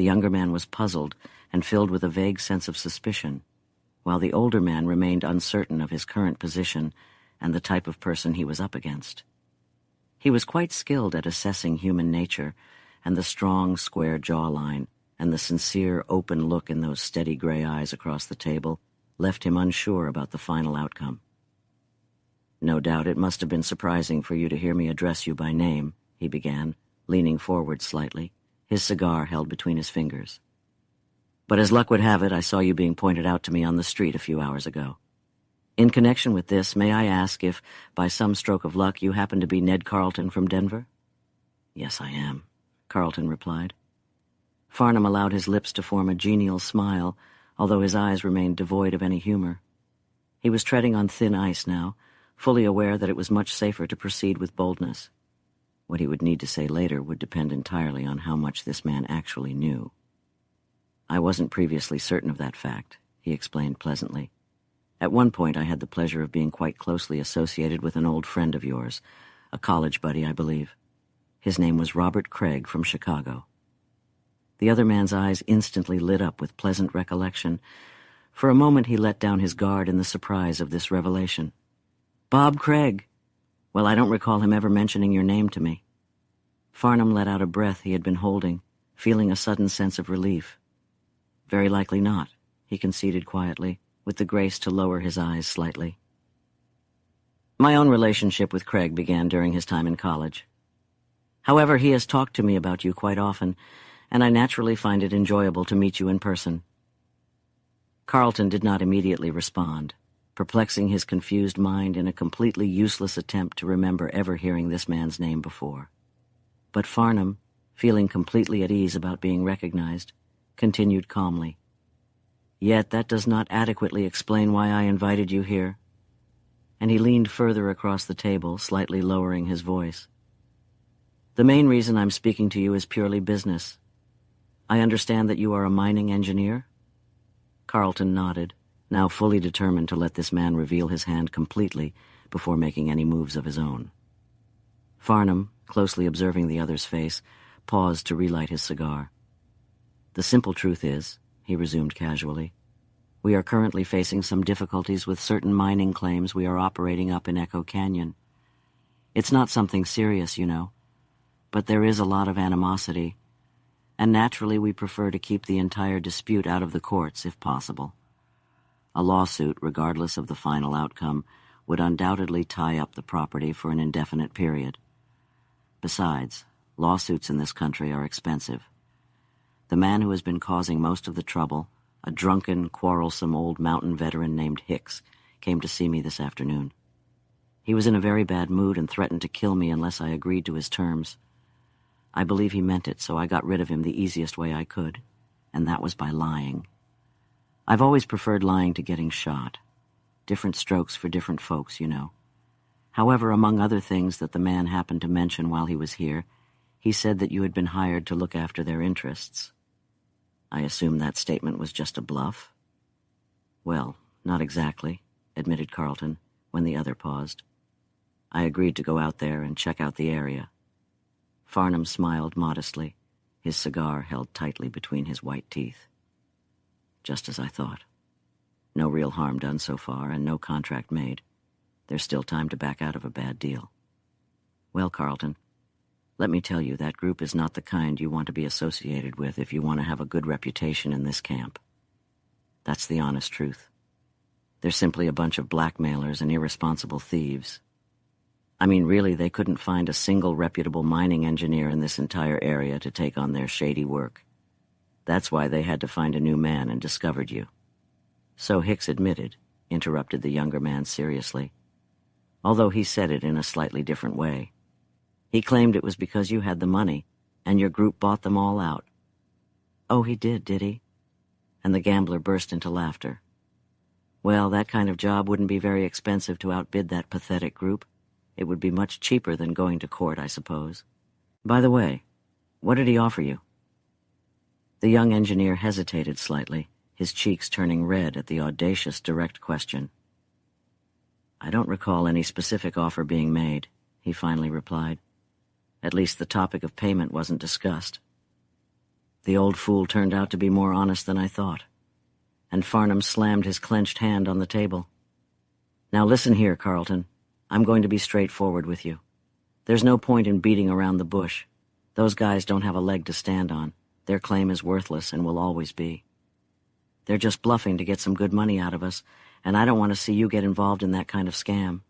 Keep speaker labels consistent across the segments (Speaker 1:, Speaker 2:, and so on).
Speaker 1: The younger man was puzzled and filled with a vague sense of suspicion, while the older man remained uncertain of his current position and the type of person he was up against. He was quite skilled at assessing human nature, and the strong, square jawline and the sincere, open look in those steady gray eyes across the table left him unsure about the final outcome. "No doubt it must have been surprising for you to hear me address you by name," he began, leaning forward slightly, his cigar held between his fingers. "But as luck would have it, I saw you being pointed out to me on the street a few hours ago. In connection with this, may I ask if, by some stroke of luck, you happen to be Ned Carlton from Denver?" "Yes, I am," Carlton replied. Farnham allowed his lips to form a genial smile, although his eyes remained devoid of any humor. He was treading on thin ice now, fully aware that it was much safer to proceed with boldness. What he would need to say later would depend entirely on how much this man actually knew. "I wasn't previously certain of that fact," he explained pleasantly. "At one point I had the pleasure of being quite closely associated with an old friend of yours, a college buddy, I believe. His name was Robert Craig from Chicago." The other man's eyes instantly lit up with pleasant recollection. For a moment he let down his guard in the surprise of this revelation. "Bob Craig! Well, I don't recall him ever mentioning your name to me." Farnham let out a breath he had been holding, feeling a sudden sense of relief. "Very likely not," he conceded quietly, with the grace to lower his eyes slightly. "My own relationship with Craig began during his time in college. However, he has talked to me about you quite often, and I naturally find it enjoyable to meet you in person." Carlton did not immediately respond, perplexing his confused mind in a completely useless attempt to remember ever hearing this man's name before. But Farnham, feeling completely at ease about being recognized, continued calmly. "Yet that does not adequately explain why I invited you here." And he leaned further across the table, slightly lowering his voice. "The main reason I'm speaking to you is purely business. I understand that you are a mining engineer?" Carlton nodded, now fully determined to let this man reveal his hand completely before making any moves of his own. Farnham, closely observing the other's face, paused to relight his cigar. "The simple truth is," he resumed casually, "we are currently facing some difficulties with certain mining claims we are operating up in Echo Canyon. It's not something serious, you know, but there is a lot of animosity, and naturally we prefer to keep the entire dispute out of the courts if possible. A lawsuit, regardless of the final outcome, would undoubtedly tie up the property for an indefinite period. Besides, lawsuits in this country are expensive. The man who has been causing most of the trouble, a drunken, quarrelsome old mountain veteran named Hicks, came to see me this afternoon. He was in a very bad mood and threatened to kill me unless I agreed to his terms. I believe he meant it, so I got rid of him the easiest way I could, and that was by lying. I've always preferred lying to getting shot. Different strokes for different folks, you know. However, among other things that the man happened to mention while he was here, he said that you had been hired to look after their interests. I assume that statement was just a bluff?" "Well, not exactly," admitted Carlton, when the other paused. "I agreed to go out there and check out the area." Farnham smiled modestly, his cigar held tightly between his white teeth. "Just as I thought. No real harm done so far, and no contract made. There's still time to back out of a bad deal. Well, Carlton, let me tell you, that group is not the kind you want to be associated with if you want to have a good reputation in this camp. That's the honest truth. They're simply a bunch of blackmailers and irresponsible thieves. I mean, really, they couldn't find a single reputable mining engineer in this entire area to take on their shady work. That's why they had to find a new man and discovered you." "So Hicks admitted," interrupted the younger man seriously, although he said it in a slightly different way. "He claimed it was because you had the money, and your group bought them all out." "Oh, he did he?" And the gambler burst into laughter. "Well, that kind of job wouldn't be very expensive to outbid that pathetic group. It would be much cheaper than going to court, I suppose. By the way, what did he offer you?" The young engineer hesitated slightly, his cheeks turning red at the audacious, direct question. "I don't recall any specific offer being made," he finally replied. "At least the topic of payment wasn't discussed." The old fool turned out to be more honest than I thought. And Farnham slammed his clenched hand on the table. Now listen here, Carlton. I'm going to be straightforward with you. There's no point in beating around the bush. Those guys don't have a leg to stand on. Their claim is worthless and will always be. They're just bluffing to get some good money out of us, and I don't want to see you get involved in that kind of scam.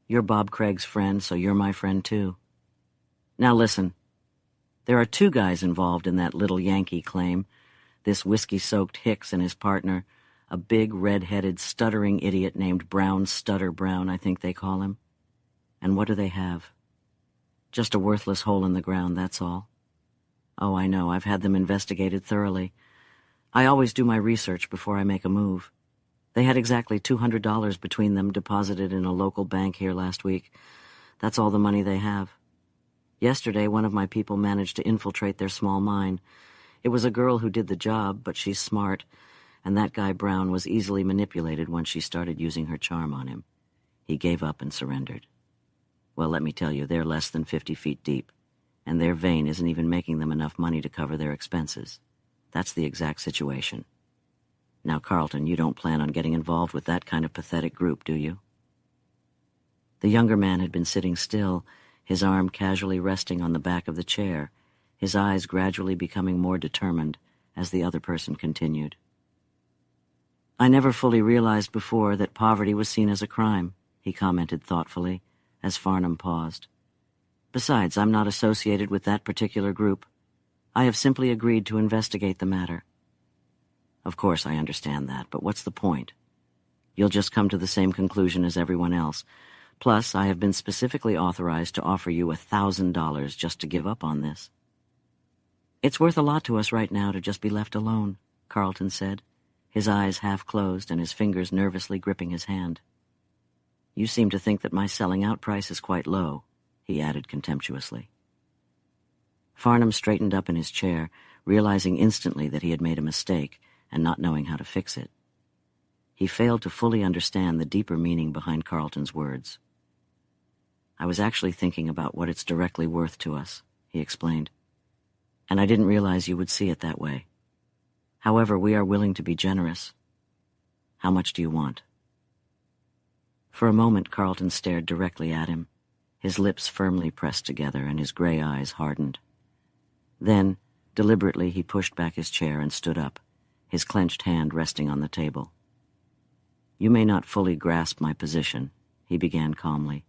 Speaker 1: You're Bob Craig's friend, so you're my friend too. Now listen. There are 2 guys involved in that little Yankee claim. This whiskey-soaked Hicks and his partner, a big, red-headed, stuttering idiot named Brown Stutter Brown, I think they call him. And what do they have? Just a worthless hole in the ground, that's all. Oh, I know, I've had them investigated thoroughly. I always do my research before I make a move. They had exactly $200 between them deposited in a local bank here last week. That's all the money they have. Yesterday, one of my people managed to infiltrate their small mine. It was a girl who did the job, but she's smart, and that guy Brown was easily manipulated once she started using her charm on him. He gave up and surrendered. Well, let me tell you, they're less than 50 feet deep, and their vein isn't even making them enough money to cover their expenses. That's the exact situation. Now, Carlton, you don't plan on getting involved with that kind of pathetic group, do you? The younger man had been sitting still, his arm casually resting on the back of the chair, his eyes gradually becoming more determined as the other person continued. I never fully realized before that poverty was seen as a crime, he commented thoughtfully, as Farnham paused. Besides, I'm not associated with that particular group. I have simply agreed to investigate the matter. Of course, I understand that, but what's the point? You'll just come to the same conclusion as everyone else. Plus, I have been specifically authorized to offer you $1,000 just to give up on this. It's worth a lot to us right now to just be left alone, Carlton said, his eyes half closed and his fingers nervously gripping his hand. You seem to think that my selling out price is quite low, he added contemptuously. Farnham straightened up in his chair, realizing instantly that he had made a mistake and not knowing how to fix it. He failed to fully understand the deeper meaning behind Carlton's words. I was actually thinking about what it's directly worth to us, he explained, and I didn't realize you would see it that way. However, we are willing to be generous. How much do you want? For a moment, Carlton stared directly at him, his lips firmly pressed together and his gray eyes hardened. Then, deliberately, he pushed back his chair and stood up, his clenched hand resting on the table. You may not fully grasp my position, he began calmly,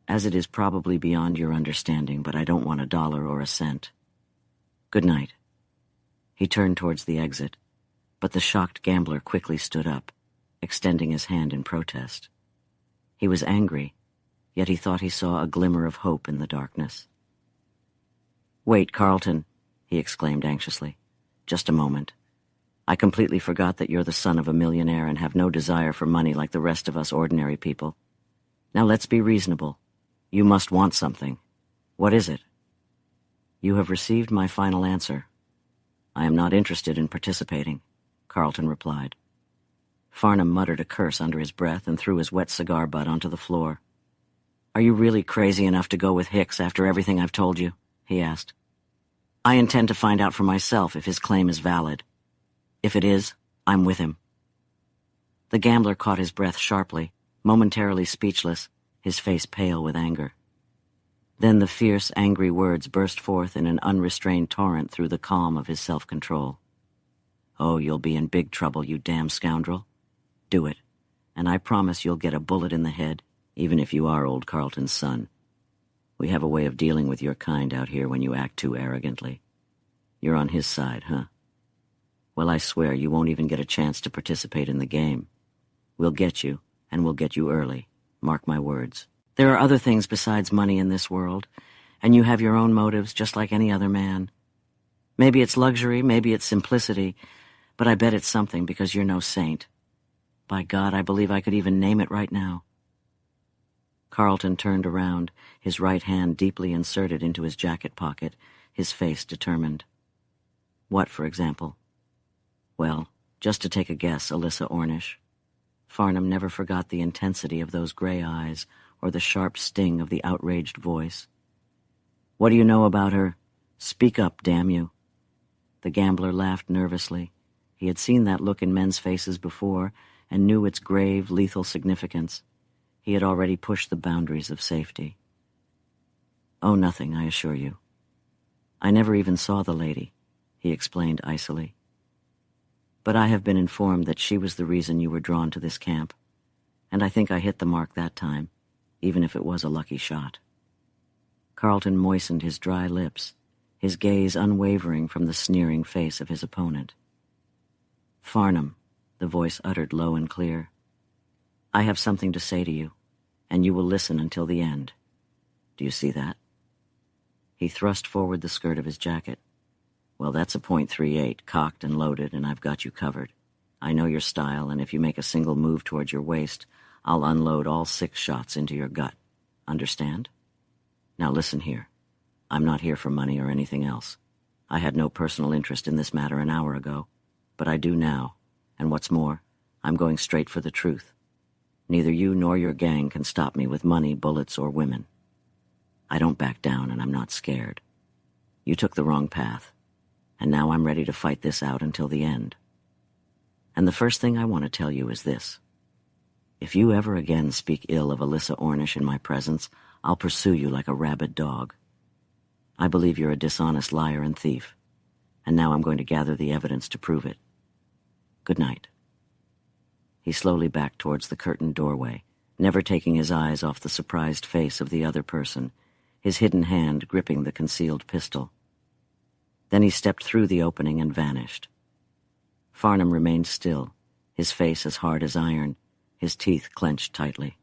Speaker 1: as it is probably beyond your understanding, but I don't want $1 or a cent. Good night. He turned towards the exit, but the shocked gambler quickly stood up, extending his hand in protest. He was angry, yet he thought he saw a glimmer of hope in the darkness. Wait, Carlton, he exclaimed anxiously. Just a moment. I completely forgot that you're the son of a millionaire and have no desire for money like the rest of us ordinary people. Now let's be reasonable. You must want something. What is it? You have received my final answer. I am not interested in participating, Carlton replied. Farnham muttered a curse under his breath and threw his wet cigar butt onto the floor. Are you really crazy enough to go with Hicks after everything I've told you? He asked. I intend to find out for myself if his claim is valid. If it is, I'm with him. The gambler caught his breath sharply, momentarily speechless, his face pale with anger. Then the fierce, angry words burst forth in an unrestrained torrent through the calm of his self-control. Oh, you'll be in big trouble, you damn scoundrel. Do it, and I promise you'll get a bullet in the head, even if you are old Carlton's son. We have a way of dealing with your kind out here when you act too arrogantly. You're on his side, huh? Well, I swear you won't even get a chance to participate in the game. We'll get you, and we'll get you early. Mark my words. There are other things besides money in this world, and you have your own motives just like any other man. Maybe it's luxury, maybe it's simplicity, but I bet it's something because you're no saint. By God, I believe I could even name it right now. Carlton turned around, his right hand deeply inserted into his jacket pocket, his face determined. What, for example? Well, just to take a guess, Alyssa Ornish. Farnham never forgot the intensity of those gray eyes or the sharp sting of the outraged voice. What do you know about her? Speak up, damn you. The gambler laughed nervously. He had seen that look in men's faces before and knew its grave, lethal significance. He had already pushed the boundaries of safety. "Oh, nothing, I assure you. I never even saw the lady," he explained icily. "But I have been informed that she was the reason you were drawn to this camp, and I think I hit the mark that time, even if it was a lucky shot." Carlton moistened his dry lips, his gaze unwavering from the sneering face of his opponent. "Farnham," the voice uttered low and clear, "I have something to say to you, and you will listen until the end. Do you see that?" He thrust forward the skirt of his jacket. "Well, that's a .38, cocked and loaded, and I've got you covered. I know your style, and if you make a single move towards your waist, I'll unload all 6 shots into your gut. Understand? Now listen here. I'm not here for money or anything else. I had no personal interest in this matter an hour ago, but I do now, and what's more, I'm going straight for the truth. Neither you nor your gang can stop me with money, bullets, or women. I don't back down, and I'm not scared. You took the wrong path, and now I'm ready to fight this out until the end. And the first thing I want to tell you is this. If you ever again speak ill of Alyssa Ornish in my presence, I'll pursue you like a rabid dog. I believe you're a dishonest liar and thief, and now I'm going to gather the evidence to prove it. Good night." He slowly backed towards the curtained doorway, never taking his eyes off the surprised face of the other person, his hidden hand gripping the concealed pistol. Then he stepped through the opening and vanished. Farnham remained still, his face as hard as iron, his teeth clenched tightly.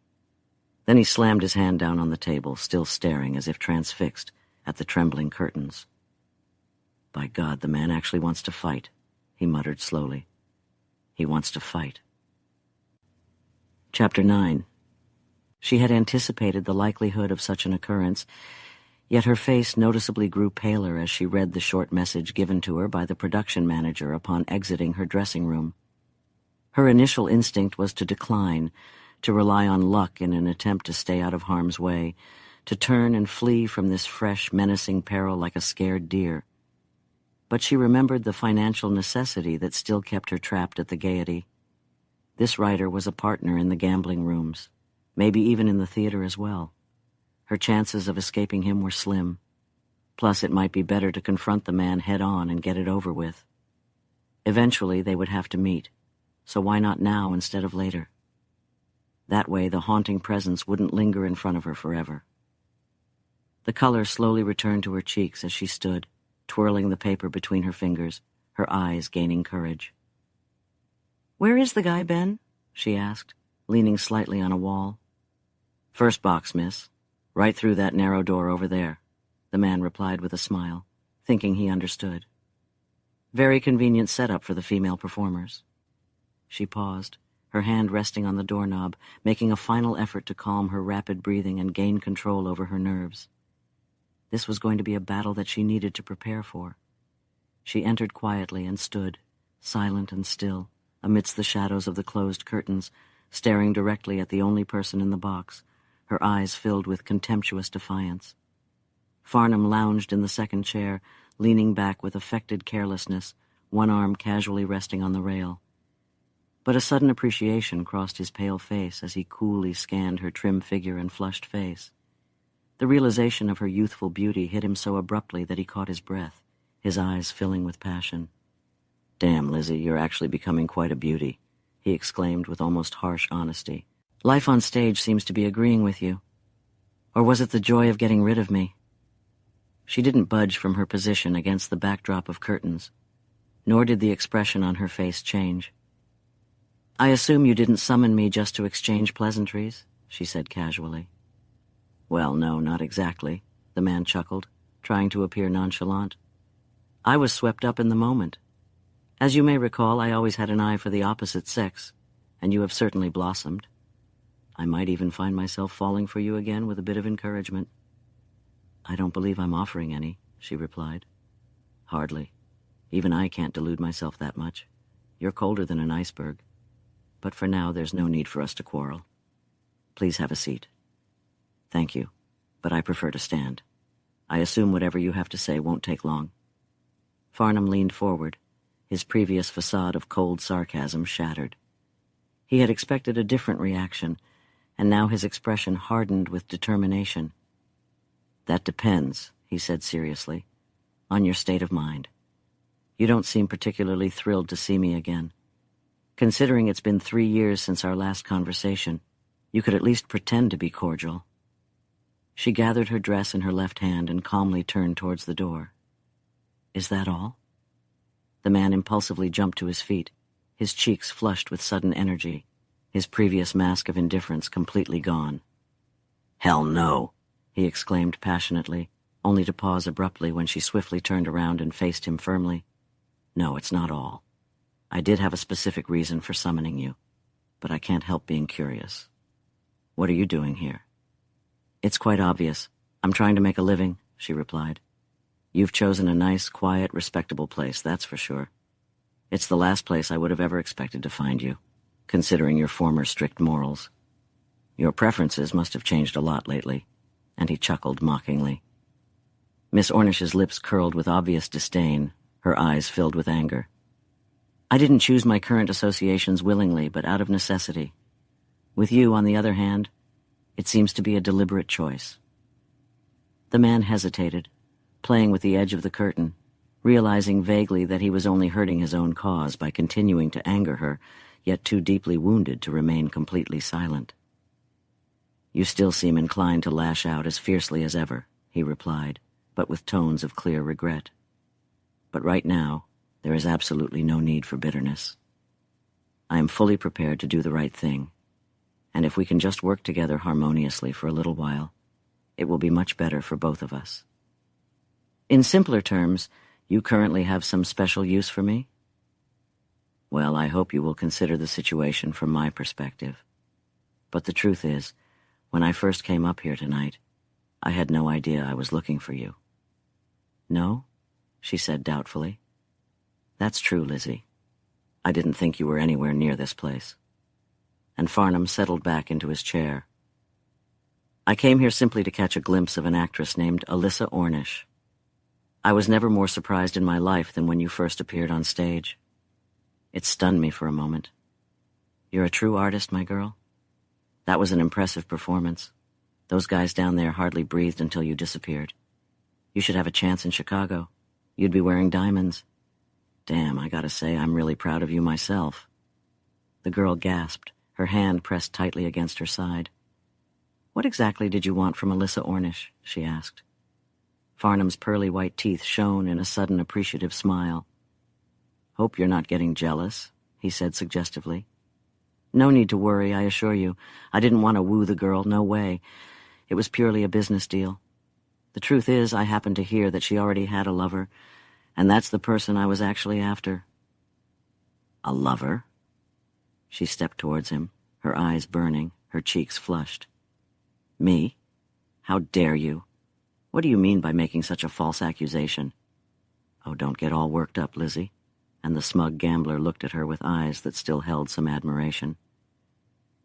Speaker 1: Then he slammed his hand down on the table, still staring as if transfixed at the trembling curtains. "By God, the man actually wants to fight," he muttered slowly. "He wants to fight." Chapter 9. She had anticipated the likelihood of such an occurrence, yet her face noticeably grew paler as she read the short message given to her by the production manager upon exiting her dressing room. Her initial instinct was to decline, to rely on luck in an attempt to stay out of harm's way, to turn and flee from this fresh, menacing peril like a scared deer. But she remembered the financial necessity that still kept her trapped at the Gaiety. This writer was a partner in the gambling rooms, maybe even in the theater as well. Her chances of escaping him were slim. Plus, it might be better to confront the man head-on and get it over with. Eventually, they would have to meet, so why not now instead of later? That way, the haunting presence wouldn't linger in front of her forever. The color slowly returned to her cheeks as she stood, twirling the paper between her fingers, her eyes gaining courage. "Where is the guy, Ben?" she asked, leaning slightly on a wall. "First box, miss. Right through that narrow door over there," the man replied with a smile, thinking he understood. Very convenient setup for the female performers. She paused, her hand resting on the doorknob, making a final effort to calm her rapid breathing and gain control over her nerves. This was going to be a battle that she needed to prepare for. She entered quietly and stood, silent and still, amidst the shadows of the closed curtains, staring directly at the only person in the box, her eyes filled with contemptuous defiance. Farnham lounged in the second chair, leaning back with affected carelessness, one arm casually resting on the rail. But a sudden appreciation crossed his pale face as he coolly scanned her trim figure and flushed face. The realization of her youthful beauty hit him so abruptly that he caught his breath, his eyes filling with passion. "Damn, Lizzie, you're actually becoming quite a beauty," he exclaimed with almost harsh honesty. "Life on stage seems to be agreeing with you. Or was it the joy of getting rid of me?" She didn't budge from her position against the backdrop of curtains, nor did the expression on her face change. "I assume you didn't summon me just to exchange pleasantries," she said casually. "Well, no, not exactly," the man chuckled, trying to appear nonchalant. "I was swept up in the moment. As you may recall, I always had an eye for the opposite sex, and you have certainly blossomed. I might even find myself falling for you again with a bit of encouragement." "I don't believe I'm offering any," she replied. "Hardly. Even I can't delude myself that much. You're colder than an iceberg. But for now, there's no need for us to quarrel. Please have a seat." "Thank you, but I prefer to stand. I assume whatever you have to say won't take long." Farnham leaned forward, his previous facade of cold sarcasm shattered. He had expected a different reaction, and now his expression hardened with determination. "That depends," he said seriously, "on your state of mind. You don't seem particularly thrilled to see me again. Considering it's been 3 years since our last conversation, you could at least pretend to be cordial." She gathered her dress in her left hand and calmly turned towards the door. "Is that all?" The man impulsively jumped to his feet, his cheeks flushed with sudden energy, his previous mask of indifference completely gone. "Hell no!" he exclaimed passionately, only to pause abruptly when she swiftly turned around and faced him firmly. "No, it's not all. I did have a specific reason for summoning you, but I can't help being curious. What are you doing here?" "It's quite obvious. I'm trying to make a living," she replied. "You've chosen a nice, quiet, respectable place, that's for sure. It's the last place I would have ever expected to find you, considering your former strict morals. Your preferences must have changed a lot lately," and he chuckled mockingly. Miss Ornish's lips curled with obvious disdain, her eyes filled with anger. "I didn't choose my current associations willingly, but out of necessity. With you, on the other hand, it seems to be a deliberate choice." The man hesitated, playing with the edge of the curtain, realizing vaguely that he was only hurting his own cause by continuing to anger her, yet too deeply wounded to remain completely silent. "You still seem inclined to lash out as fiercely as ever," he replied, but with tones of clear regret. "But right now, there is absolutely no need for bitterness. I am fully prepared to do the right thing, and if we can just work together harmoniously for a little while, it will be much better for both of us. In simpler terms, you currently have some special use for me? Well, I hope you will consider the situation from my perspective. But the truth is, when I first came up here tonight, I had no idea I was looking for you." "No?" she said doubtfully. "That's true, Lizzie. I didn't think you were anywhere near this place." And Farnham settled back into his chair. "I came here simply to catch a glimpse of an actress named Alyssa Ornish. I was never more surprised in my life than when you first appeared on stage. It stunned me for a moment. You're a true artist, my girl. That was an impressive performance. Those guys down there hardly breathed until you disappeared. You should have a chance in Chicago. You'd be wearing diamonds. Damn, I gotta say, I'm really proud of you myself." The girl gasped, her hand pressed tightly against her side. "What exactly did you want from Alyssa Ornish?" she asked. Farnham's pearly white teeth shone in a sudden appreciative smile. "Hope you're not getting jealous," he said suggestively. "No need to worry, I assure you. I didn't want to woo the girl, no way. It was purely a business deal. The truth is, I happened to hear that she already had a lover, and that's the person I was actually after." "A lover?" She stepped towards him, her eyes burning, her cheeks flushed. "Me? How dare you? What do you mean by making such a false accusation?" "Oh, don't get all worked up, Lizzie," and the smug gambler looked at her with eyes that still held some admiration.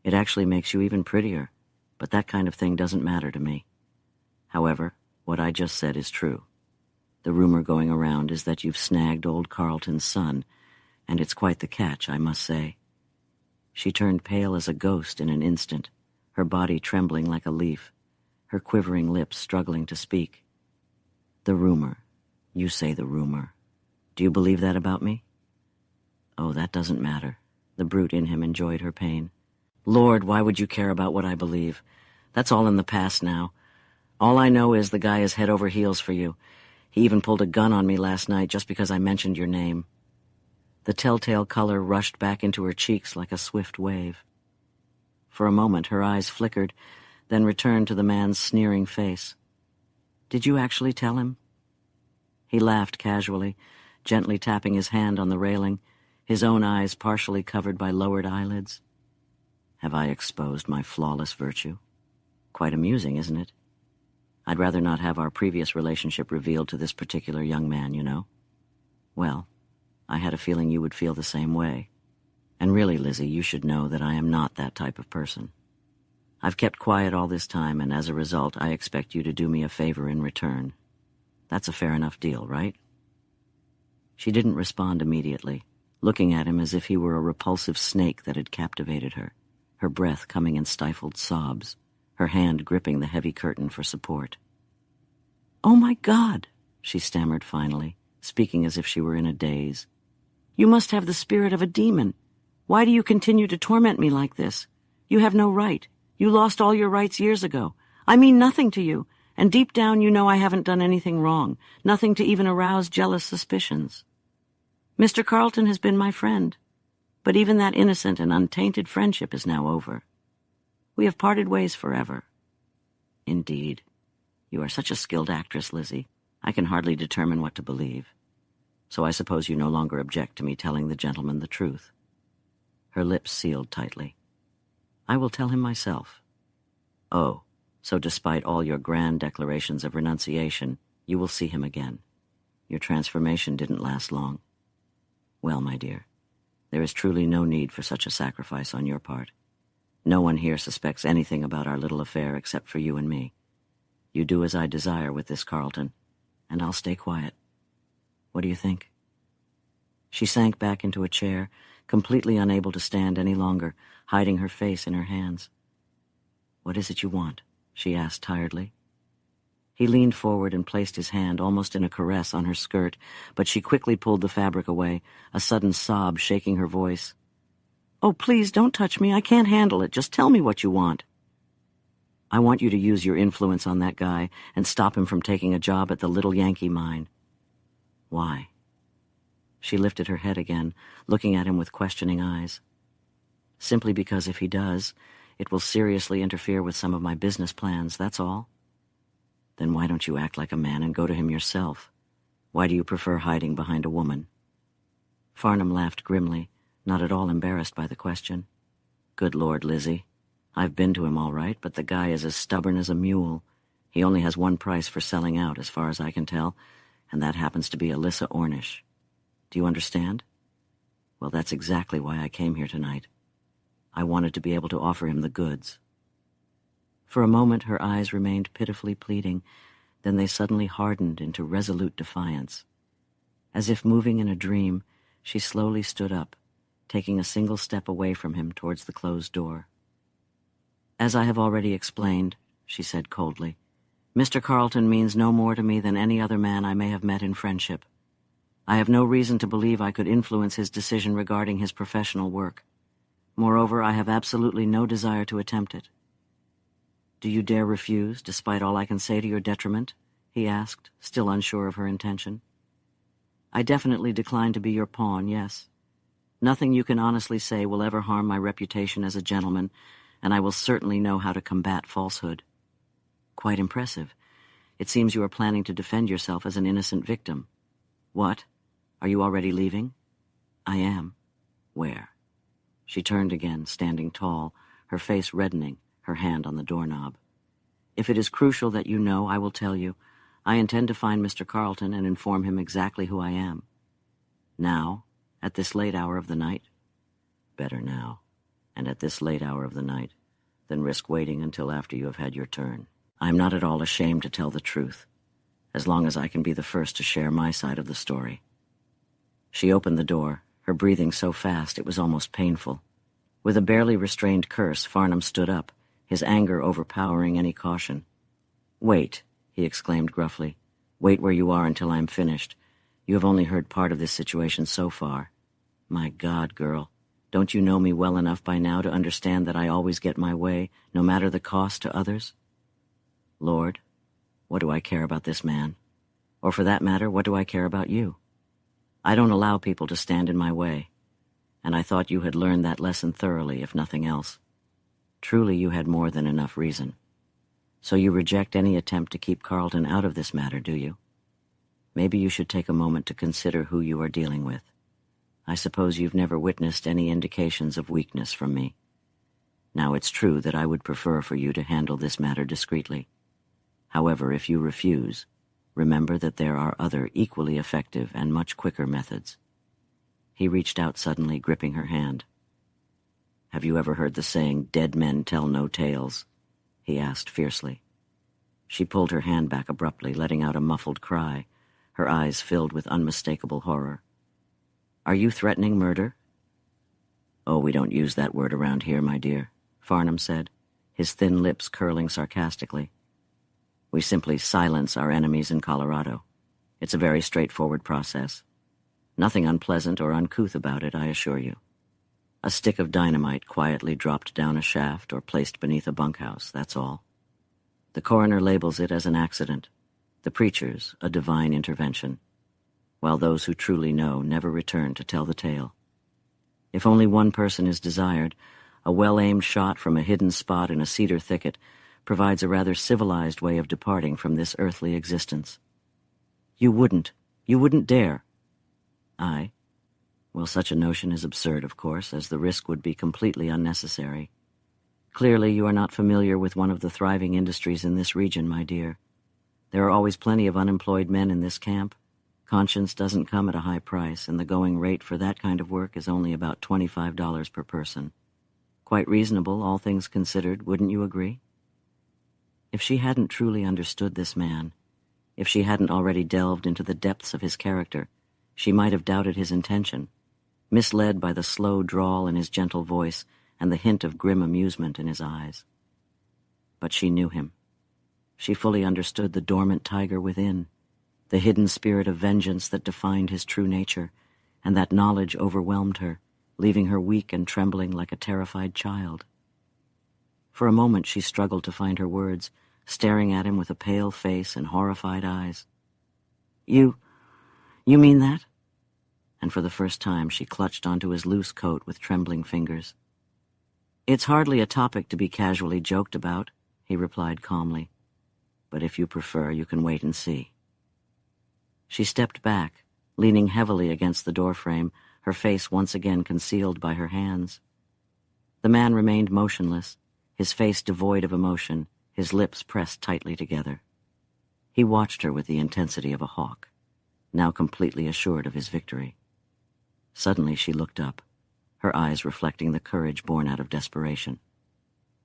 Speaker 1: "It actually makes you even prettier, but that kind of thing doesn't matter to me. However, what I just said is true. The rumor going around is that you've snagged old Carlton's son, and it's quite the catch, I must say." She turned pale as a ghost in an instant, her body trembling like a leaf, her quivering lips struggling to speak. "The rumor. You say the rumor. Do you believe that about me?" "Oh, that doesn't matter." The brute in him enjoyed her pain. "Lord, why would you care about what I believe? That's all in the past now. All I know is the guy is head over heels for you. He even pulled a gun on me last night just because I mentioned your name." The telltale color rushed back into her cheeks like a swift wave. For a moment her eyes flickered, then returned to the man's sneering face. "Did you actually tell him?" He laughed casually, gently tapping his hand on the railing, his own eyes partially covered by lowered eyelids. "Have I exposed my flawless virtue? Quite amusing, isn't it? I'd rather not have our previous relationship revealed to this particular young man, you know. Well, I had a feeling you would feel the same way. And really, Lizzie, you should know that I am not that type of person. I've kept quiet all this time, and as a result, I expect you to do me a favor in return. That's a fair enough deal, right?" She didn't respond immediately, looking at him as if he were a repulsive snake that had captivated her, her breath coming in stifled sobs, her hand gripping the heavy curtain for support. "Oh, my God," she stammered finally, speaking as if she were in a daze. "You must have the spirit of a demon. Why do you continue to torment me like this? You have no right. You lost all your rights years ago. I mean nothing to you, and deep down you know I haven't done anything wrong, nothing to even arouse jealous suspicions. Mr. Carlton has been my friend, but even that innocent and untainted friendship is now over. We have parted ways forever." "Indeed. You are such a skilled actress, Lizzie. I can hardly determine what to believe. So I suppose you no longer object to me telling the gentleman the truth." Her lips sealed tightly. "I will tell him myself." "Oh, so despite all your grand declarations of renunciation, you will see him again. Your transformation didn't last long. Well, my dear, there is truly no need for such a sacrifice on your part. No one here suspects anything about our little affair except for you and me. You do as I desire with this Carlton, and I'll stay quiet. What do you think?" She sank back into a chair, completely unable to stand any longer, hiding her face in her hands. "What is it you want?" she asked tiredly. He leaned forward and placed his hand almost in a caress on her skirt, but she quickly pulled the fabric away, a sudden sob shaking her voice. "Oh, please don't touch me. I can't handle it. Just tell me what you want." "I want you to use your influence on that guy and stop him from taking a job at the Little Yankee mine." "Why?" She lifted her head again, looking at him with questioning eyes. "Simply because if he does, it will seriously interfere with some of my business plans, that's all." "Then why don't you act like a man and go to him yourself? Why do you prefer hiding behind a woman?" Farnham laughed grimly, not at all embarrassed by the question. "Good Lord, Lizzie. I've been to him all right, but the guy is as stubborn as a mule. He only has one price for selling out, as far as I can tell, and that happens to be Alyssa Ornish. Do you understand? Well, that's exactly why I came here tonight. I wanted to be able to offer him the goods." For a moment her eyes remained pitifully pleading, then they suddenly hardened into resolute defiance. As if moving in a dream, she slowly stood up, taking a single step away from him towards the closed door. "As I have already explained," she said coldly, "Mr. Carlton means no more to me than any other man I may have met in friendship. I have no reason to believe I could influence his decision regarding his professional work. Moreover, I have absolutely no desire to attempt it." "Do you dare refuse, despite all I can say to your detriment?" he asked, still unsure of her intention. "I definitely decline to be your pawn, yes. Nothing you can honestly say will ever harm my reputation as a gentleman, and I will certainly know how to combat falsehood." "Quite impressive. It seems you are planning to defend yourself as an innocent victim. What? Are you already leaving?" "I am." "Where?" She turned again, standing tall, her face reddening, her hand on the doorknob. "If it is crucial that you know, I will tell you. I intend to find Mr. Carlton and inform him exactly who I am." "Now? At this late hour of the night?" "Better now, and at this late hour of the night, than risk waiting until after you have had your turn. I am not at all ashamed to tell the truth, as long as I can be the first to share my side of the story." She opened the door, her breathing so fast it was almost painful. With a barely restrained curse, Farnham stood up, his anger overpowering any caution. "Wait," he exclaimed gruffly. "Wait where you are until I am finished. You have only heard part of this situation so far. My God, girl, don't you know me well enough by now to understand that I always get my way, no matter the cost to others? Lord, what do I care about this man? Or for that matter, what do I care about you? I don't allow people to stand in my way, and I thought you had learned that lesson thoroughly, if nothing else. Truly you had more than enough reason. So you reject any attempt to keep Carlton out of this matter, do you? Maybe you should take a moment to consider who you are dealing with. I suppose you've never witnessed any indications of weakness from me. Now it's true that I would prefer for you to handle this matter discreetly. However, if you refuse, remember that there are other equally effective and much quicker methods." He reached out suddenly, gripping her hand. "Have you ever heard the saying, 'Dead men tell no tales'?" he asked fiercely. She pulled her hand back abruptly, letting out a muffled cry, her eyes filled with unmistakable horror. Are you threatening murder?" "Oh, we don't use that word around here, my dear," Farnham said, his thin lips curling sarcastically. "We simply silence our enemies in Colorado. It's a very straightforward process. Nothing unpleasant or uncouth about it, I assure you. A stick of dynamite quietly dropped down a shaft or placed beneath a bunkhouse, that's all. The coroner labels it as an accident, the preachers a divine intervention, while those who truly know never return to tell the tale. If only one person is desired, a well-aimed shot from a hidden spot in a cedar thicket provides a rather civilized way of departing from this earthly existence. You wouldn't dare." "I? Well, such a notion is absurd, of course, as the risk would be completely unnecessary. Clearly, you are not familiar with one of the thriving industries in this region, my dear. There are always plenty of unemployed men in this camp. Conscience doesn't come at a high price, and the going rate for that kind of work is only about $25 per person. Quite reasonable, all things considered, wouldn't you agree?" If she hadn't truly understood this man, if she hadn't already delved into the depths of his character, she might have doubted his intention, misled by the slow drawl in his gentle voice and the hint of grim amusement in his eyes. But she knew him. She fully understood the dormant tiger within, the hidden spirit of vengeance that defined his true nature, and that knowledge overwhelmed her, leaving her weak and trembling like a terrified child. For a moment she struggled to find her words, staring at him with a pale face and horrified eyes. You mean that?" And for the first time she clutched onto his loose coat with trembling fingers. "It's hardly a topic to be casually joked about," he replied calmly. "But if you prefer, you can wait and see." She stepped back, leaning heavily against the doorframe, her face once again concealed by her hands. The man remained motionless, his face devoid of emotion, his lips pressed tightly together. He watched her with the intensity of a hawk, now completely assured of his victory. Suddenly she looked up, her eyes reflecting the courage born out of desperation.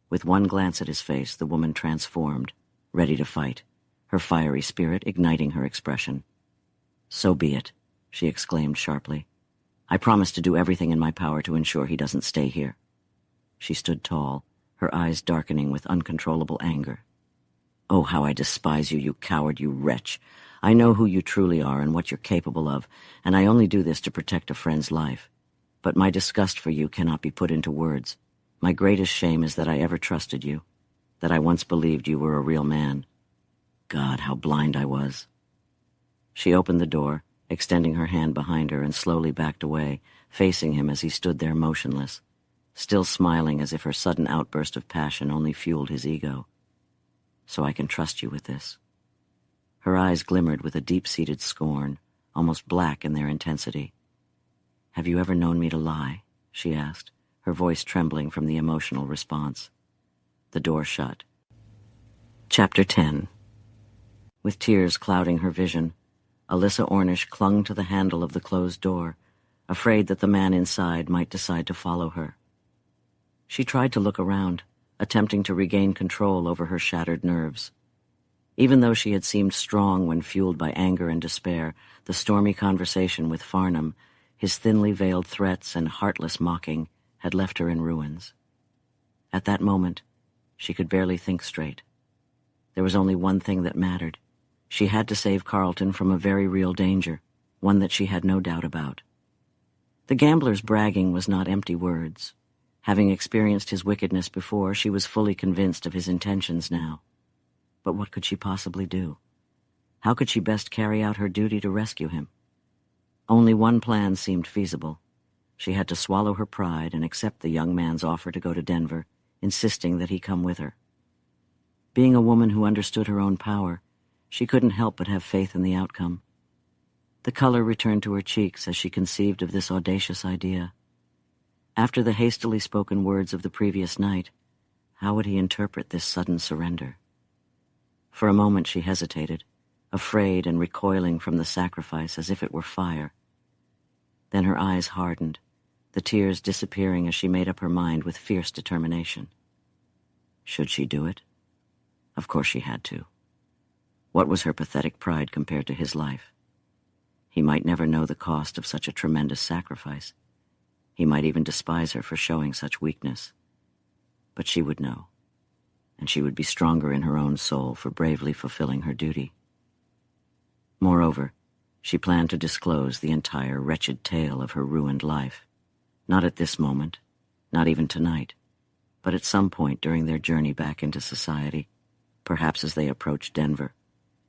Speaker 1: With one glance at his face, the woman transformed, ready to fight, her fiery spirit igniting her expression. "So be it," she exclaimed sharply. "I promise to do everything in my power to ensure he doesn't stay here." She stood tall, her eyes darkening with uncontrollable anger. "Oh, how I despise you, you coward, you wretch. I know who you truly are and what you're capable of, and I only do this to protect a friend's life. But my disgust for you cannot be put into words. My greatest shame is that I ever trusted you, that I once believed you were a real man. God, how blind I was." She opened the door, extending her hand behind her, and slowly backed away, facing him as he stood there motionless, still smiling as if her sudden outburst of passion only fueled his ego. "So I can trust you with this." Her eyes glimmered with a deep-seated scorn, almost black in their intensity. "Have you ever known me to lie?" she asked, her voice trembling from the emotional response. The door shut. Chapter 10. With tears clouding her vision, Alyssa Ornish clung to the handle of the closed door, afraid that the man inside might decide to follow her. She tried to look around, attempting to regain control over her shattered nerves. Even though she had seemed strong when fueled by anger and despair, the stormy conversation with Farnham, his thinly veiled threats and heartless mocking, had left her in ruins. At that moment, she could barely think straight. There was only one thing that mattered. She had to save Carlton from a very real danger, one that she had no doubt about. The gambler's bragging was not empty words. Having experienced his wickedness before, she was fully convinced of his intentions now. But what could she possibly do? How could she best carry out her duty to rescue him? Only one plan seemed feasible. She had to swallow her pride and accept the young man's offer to go to Denver, insisting that he come with her. Being a woman who understood her own power, she couldn't help but have faith in the outcome. The color returned to her cheeks as she conceived of this audacious idea. After the hastily spoken words of the previous night, how would he interpret this sudden surrender? For a moment she hesitated, afraid and recoiling from the sacrifice as if it were fire. Then her eyes hardened, the tears disappearing as she made up her mind with fierce determination. Should she do it? Of course she had to. What was her pathetic pride compared to his life? He might never know the cost of such a tremendous sacrifice. He might even despise her for showing such weakness. But she would know, and she would be stronger in her own soul for bravely fulfilling her duty. Moreover, she planned to disclose the entire wretched tale of her ruined life. Not at this moment, not even tonight, but at some point during their journey back into society, perhaps as they approached Denver,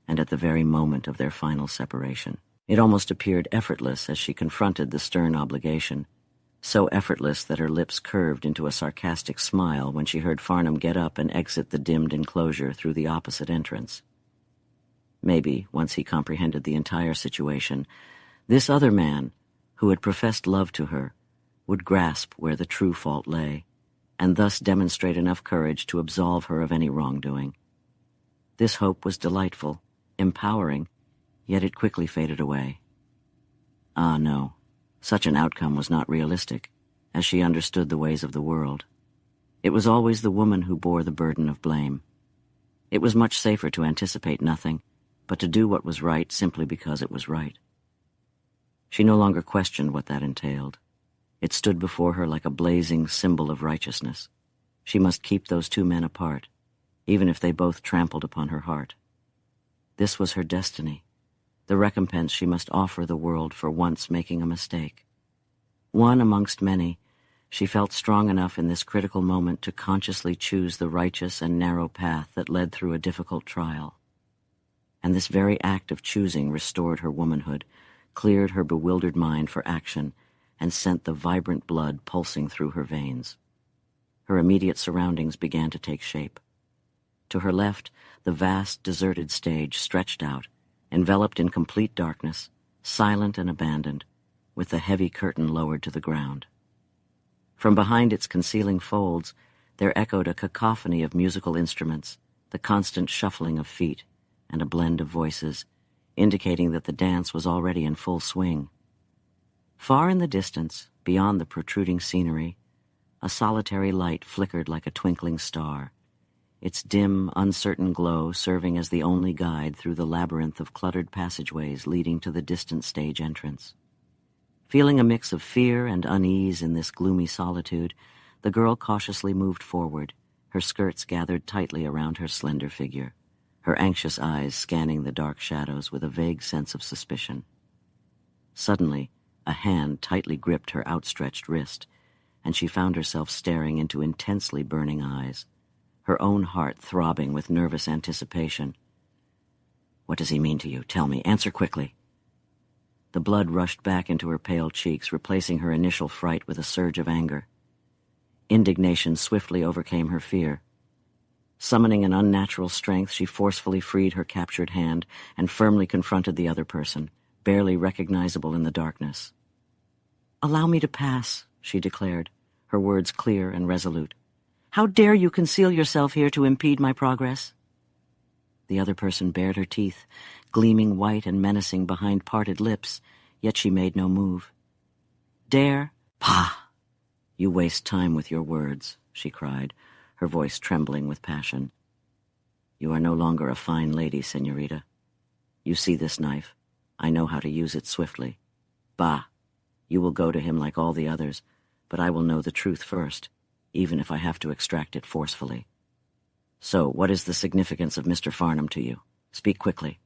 Speaker 1: and at the very moment of their final separation. It almost appeared effortless as she confronted the stern obligation, so effortless that her lips curved into a sarcastic smile when she heard Farnham get up and exit the dimmed enclosure through the opposite entrance. Maybe, once he comprehended the entire situation, this other man, who had professed love to her, would grasp where the true fault lay, and thus demonstrate enough courage to absolve her of any wrongdoing. This hope was delightful, empowering, yet it quickly faded away. Ah, no, such an outcome was not realistic, as she understood the ways of the world. It was always the woman who bore the burden of blame. It was much safer to anticipate nothing, but to do what was right simply because it was right. She no longer questioned what that entailed. It stood before her like a blazing symbol of righteousness. She must keep those two men apart, even if they both trampled upon her heart. This was her destiny, the recompense she must offer the world for once making a mistake. One amongst many, she felt strong enough in this critical moment to consciously choose the righteous and narrow path that led through a difficult trial. And this very act of choosing restored her womanhood, cleared her bewildered mind for action, and sent the vibrant blood pulsing through her veins. Her immediate surroundings began to take shape. To her left, the vast, deserted stage stretched out, enveloped in complete darkness, silent and abandoned, with the heavy curtain lowered to the ground. From behind its concealing folds, there echoed a cacophony of musical instruments, the constant shuffling of feet, and a blend of voices, indicating that the dance was already in full swing. Far in the distance, beyond the protruding scenery, a solitary light flickered like a twinkling star, its dim, uncertain glow serving as the only guide through the labyrinth of cluttered passageways leading to the distant stage entrance. Feeling a mix of fear and unease in this gloomy solitude, the girl cautiously moved forward, her skirts gathered tightly around her slender figure, her anxious eyes scanning the dark shadows with a vague sense of suspicion. Suddenly, a hand tightly gripped her outstretched wrist, and she found herself staring into intensely burning eyes, her own heart throbbing with nervous anticipation. "What does he mean to you? Tell me. Answer quickly." The blood rushed back into her pale cheeks, replacing her initial fright with a surge of anger. Indignation swiftly overcame her fear. Summoning an unnatural strength, she forcefully freed her captured hand and firmly confronted the other person, barely recognizable in the darkness. "Allow me to pass," she declared, her words clear and resolute. "How dare you conceal yourself here to impede my progress?" The other person bared her teeth, gleaming white and menacing behind parted lips, yet she made no move. "Dare? Pah! You waste time with your words," she cried, her voice trembling with passion. "You are no longer a fine lady, señorita. You see this knife. I know how to use it swiftly. Bah! You will go to him like all the others, but I will know the truth first, even if I have to extract it forcefully. So, what is the significance of Mr. Farnham to you? Speak quickly."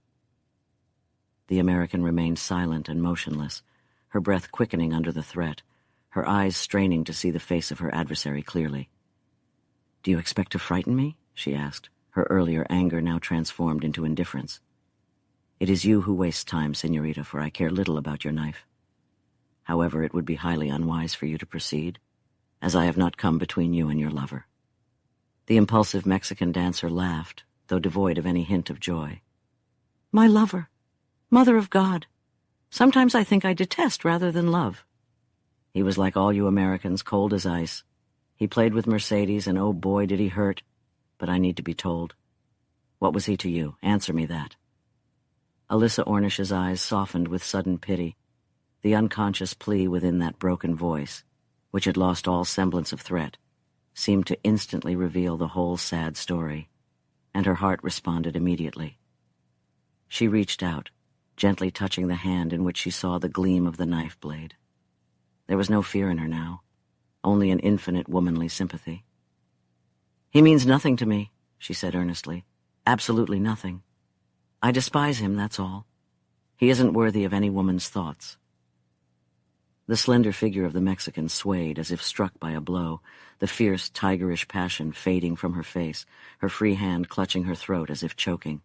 Speaker 1: The American remained silent and motionless, her breath quickening under the threat, her eyes straining to see the face of her adversary clearly. "Do you expect to frighten me?" she asked, her earlier anger now transformed into indifference. "It is you who waste time, señorita, for I care little about your knife. However, it would be highly unwise for you to proceed, as I have not come between you and your lover." The impulsive Mexican dancer laughed, though devoid of any hint of joy. "My lover! Mother of God! Sometimes I think I detest rather than love. He was like all you Americans, cold as ice. He played with Mercedes, and oh boy did he hurt, but I need to be told. What was he to you? Answer me that." Alyssa Ornish's eyes softened with sudden pity, the unconscious plea within that broken voice, which had lost all semblance of threat, seemed to instantly reveal the whole sad story, and her heart responded immediately. She reached out, gently touching the hand in which she saw the gleam of the knife blade. There was no fear in her now, only an infinite womanly sympathy. "He means nothing to me," she said earnestly. "Absolutely nothing. I despise him, that's all. He isn't worthy of any woman's thoughts." The slender figure of the Mexican swayed as if struck by a blow, the fierce, tigerish passion fading from her face, her free hand clutching her throat as if choking.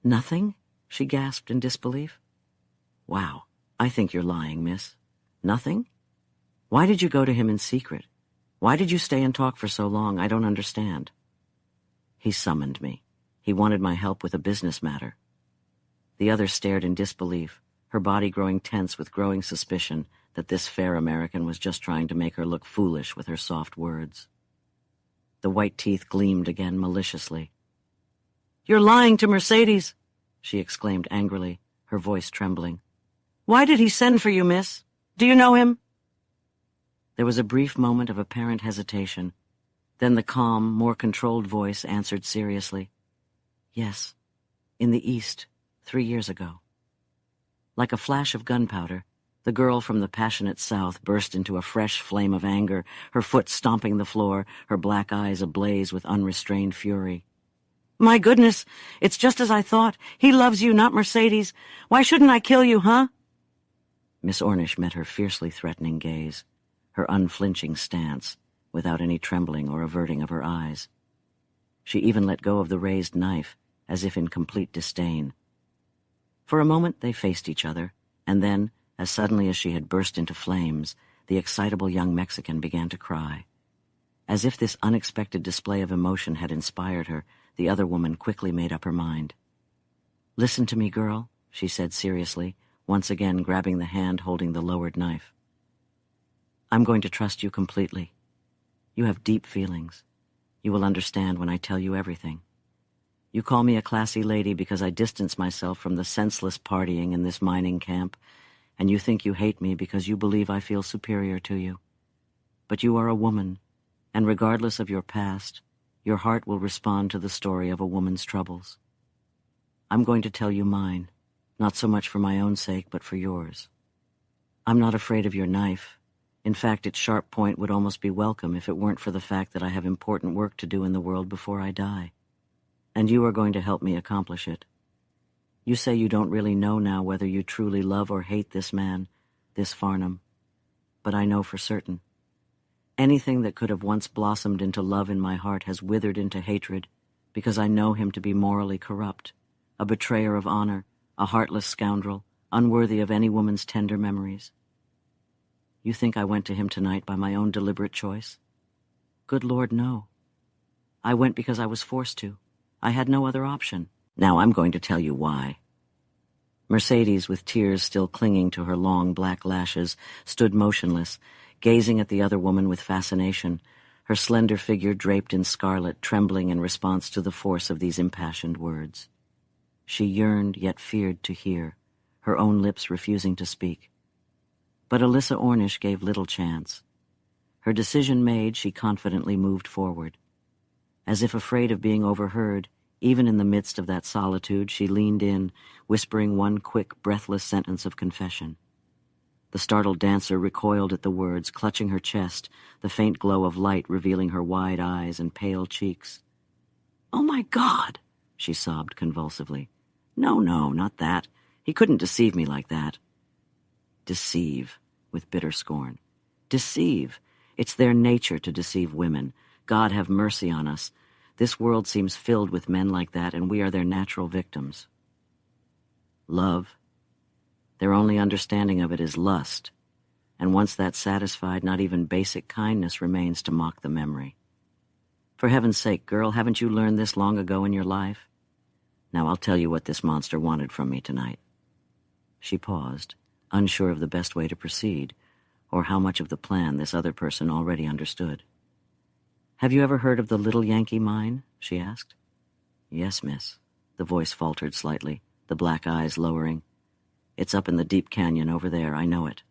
Speaker 1: "Nothing?" she gasped in disbelief. "Wow, I think you're lying, miss. Nothing? Why did you go to him in secret? Why did you stay and talk for so long? I don't understand." "He summoned me. He wanted my help with a business matter." The other stared in disbelief, her body growing tense with growing suspicion that this fair American was just trying to make her look foolish with her soft words. The white teeth gleamed again maliciously. "You're lying to Mercedes!" she exclaimed angrily, her voice trembling. "Why did he send for you, miss? Do you know him?" There was a brief moment of apparent hesitation. Then the calm, more controlled voice answered seriously. "Yes, in the East, 3 years ago." Like a flash of gunpowder, the girl from the passionate South burst into a fresh flame of anger, her foot stomping the floor, her black eyes ablaze with unrestrained fury. "My goodness, it's just as I thought. He loves you, not Mercedes. Why shouldn't I kill you, huh?" Miss Ornish met her fiercely threatening gaze, her unflinching stance, without any trembling or averting of her eyes. She even let go of the raised knife, as if in complete disdain. For a moment they faced each other, and then, as suddenly as she had burst into flames, the excitable young Mexican began to cry. As if this unexpected display of emotion had inspired her, the other woman quickly made up her mind. "Listen to me, girl," she said seriously, once again grabbing the hand holding the lowered knife. "I'm going to trust you completely. You have deep feelings. You will understand when I tell you everything. You call me a classy lady because I distance myself from the senseless partying in this mining camp, and you think you hate me because you believe I feel superior to you. But you are a woman, and regardless of your past, your heart will respond to the story of a woman's troubles. I'm going to tell you mine, not so much for my own sake, but for yours. I'm not afraid of your knife. In fact, its sharp point would almost be welcome if it weren't for the fact that I have important work to do in the world before I die. And you are going to help me accomplish it. You say you don't really know now whether you truly love or hate this man, this Farnham. But I know for certain. Anything that could have once blossomed into love in my heart has withered into hatred because I know him to be morally corrupt, a betrayer of honor, a heartless scoundrel, unworthy of any woman's tender memories. You think I went to him tonight by my own deliberate choice? Good Lord, no. I went because I was forced to. I had no other option. Now I'm going to tell you why." Mercedes, with tears still clinging to her long black lashes, stood motionless, gazing at the other woman with fascination, her slender figure draped in scarlet, trembling in response to the force of these impassioned words. She yearned yet feared to hear, her own lips refusing to speak. But Alyssa Ornish gave little chance. Her decision made, she confidently moved forward. As if afraid of being overheard, even in the midst of that solitude, she leaned in, whispering one quick, breathless sentence of confession. The startled dancer recoiled at the words, clutching her chest, the faint glow of light revealing her wide eyes and pale cheeks. "Oh, my God!" she sobbed convulsively. No, not that. He couldn't deceive me like that." "Deceive," with bitter scorn. "Deceive. It's their nature to deceive women. God have mercy on us. This world seems filled with men like that, and we are their natural victims." "Love. Their only understanding of it is lust, and once that's satisfied, not even basic kindness remains to mock the memory. For heaven's sake, girl, haven't you learned this long ago in your life? Now I'll tell you what this monster wanted from me tonight." She paused, unsure of the best way to proceed, or how much of the plan this other person already understood. "Have you ever heard of the Little Yankee Mine?" she asked. "Yes, miss." The voice faltered slightly, the black eyes lowering. "It's up in the deep canyon over there, I know it."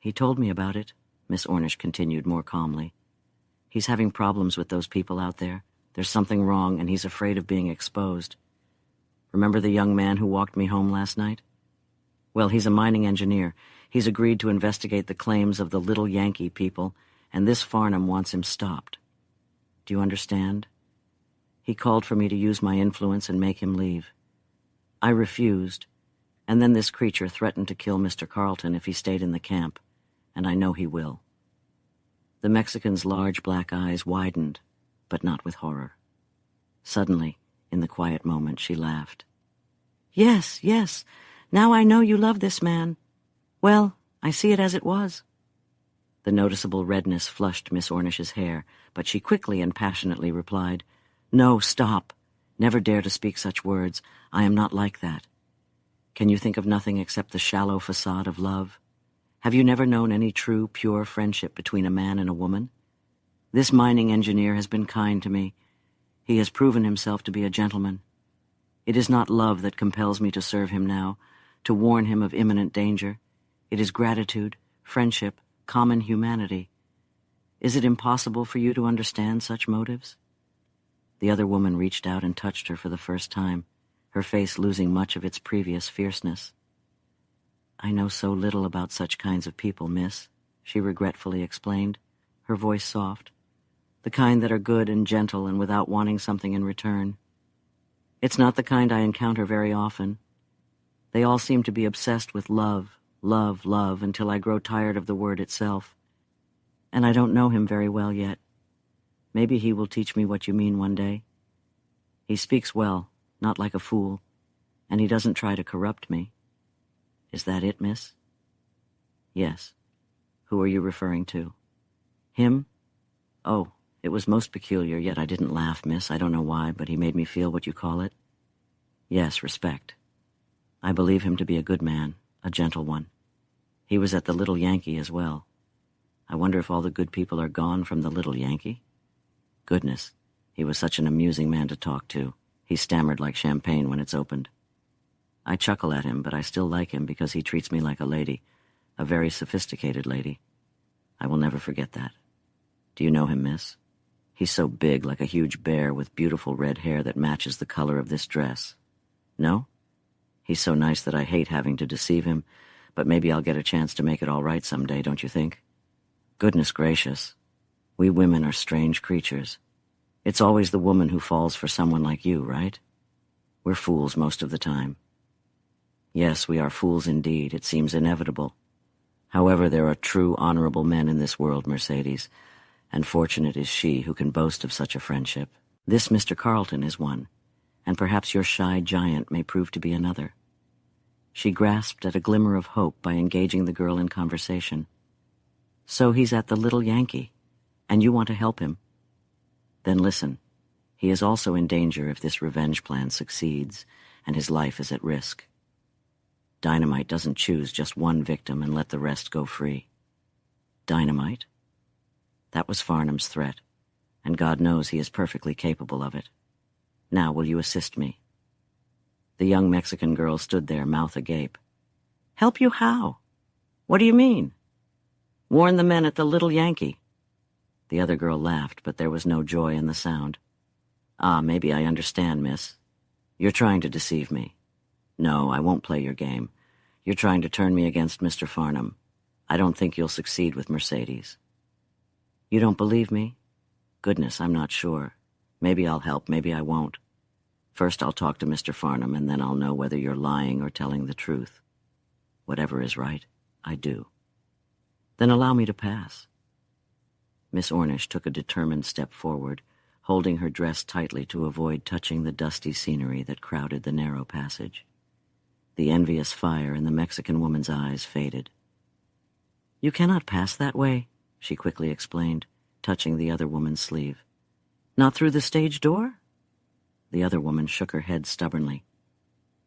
Speaker 1: "He told me about it," Miss Ornish continued more calmly. "He's having problems with those people out there. There's something wrong, and he's afraid of being exposed. Remember the young man who walked me home last night? Well, he's a mining engineer. He's agreed to investigate the claims of the little Yankee people, and this Farnham wants him stopped. Do you understand? He called for me to use my influence and make him leave. I refused, and then this creature threatened to kill Mr. Carlton if he stayed in the camp, and I know he will. The Mexican's large black eyes widened, but not with horror. Suddenly, in the quiet moment, she laughed. Yes, yes, now I know you love this man. Well, I see it as it was. The noticeable redness flushed Miss Ornish's hair, but she quickly and passionately replied, No, stop. Never dare to speak such words. I am not like that. Can you think of nothing except the shallow facade of love? Have you never known any true, pure friendship between a man and a woman? This mining engineer has been kind to me. He has proven himself to be a gentleman. It is not love that compels me to serve him now, to warn him of imminent danger. It is gratitude, friendship, common humanity. Is it impossible for you to understand such motives? The other woman reached out and touched her for the first time, her face losing much of its previous fierceness. I know so little about such kinds of people, miss, she regretfully explained, her voice soft. The kind that are good and gentle and without wanting something in return. It's not the kind I encounter very often. They all seem to be obsessed with love, love, love, until I grow tired of the word itself. And I don't know him very well yet. Maybe he will teach me what you mean one day. He speaks well, not like a fool, and he doesn't try to corrupt me. Is that it, miss? Yes. Who are you referring to? Him? Oh, it was most peculiar, yet I didn't laugh, miss. I don't know why, but he made me feel what you call it. Yes, respect. I believe him to be a good man, a gentle one. He was at the Little Yankee as well. I wonder if all the good people are gone from the Little Yankee? Goodness, he was such an amusing man to talk to. He stammered like champagne when it's opened. I chuckle at him, but I still like him because he treats me like a lady, a very sophisticated lady. I will never forget that. Do you know him, miss? He's so big, like a huge bear with beautiful red hair that matches the color of this dress. No? He's so nice that I hate having to deceive him, but maybe I'll get a chance to make it all right someday, don't you think? Goodness gracious. We women are strange creatures. It's always the woman who falls for someone like you, right? We're fools most of the time. Yes, we are fools indeed. It seems inevitable. However, there are true, honorable men in this world, Mercedes, and fortunate is she who can boast of such a friendship. This Mr. Carlton is one, and perhaps your shy giant may prove to be another. She grasped at a glimmer of hope by engaging the girl in conversation. So he's at the Little Yankee, and you want to help him? Then listen, he is also in danger if this revenge plan succeeds, and his life is at risk. Dynamite doesn't choose just one victim and let the rest go free. Dynamite? That was Farnham's threat, and God knows he is perfectly capable of it. Now, will you assist me? The young Mexican girl stood there, mouth agape. Help you how? What do you mean? Warn the men at the Little Yankee. The other girl laughed, but there was no joy in the sound. Ah, maybe I understand, miss. You're trying to deceive me. No, I won't play your game. You're trying to turn me against Mr. Farnham. I don't think you'll succeed with Mercedes. You don't believe me? Goodness, I'm not sure. Maybe I'll help, maybe I won't. First I'll talk to Mr. Farnham, and then I'll know whether you're lying or telling the truth. Whatever is right, I do. Then allow me to pass. Miss Ornish took a determined step forward, holding her dress tightly to avoid touching the dusty scenery that crowded the narrow passage. The envious fire in the Mexican woman's eyes faded. You cannot pass that way, she quickly explained, touching the other woman's sleeve. Not through the stage door? The other woman shook her head stubbornly.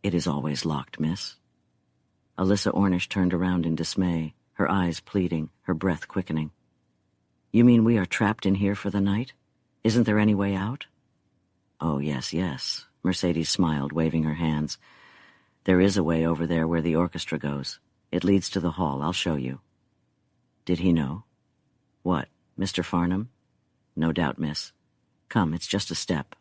Speaker 1: It is always locked, miss. Alyssa Ornish turned around in dismay, her eyes pleading, her breath quickening. You mean we are trapped in here for the night? Isn't there any way out? Oh, yes, yes, Mercedes smiled, waving her hands. There is a way over there where the orchestra goes. It leads to the hall. I'll show you. Did he know? What, Mr. Farnham? No doubt, miss. Come, it's just a step.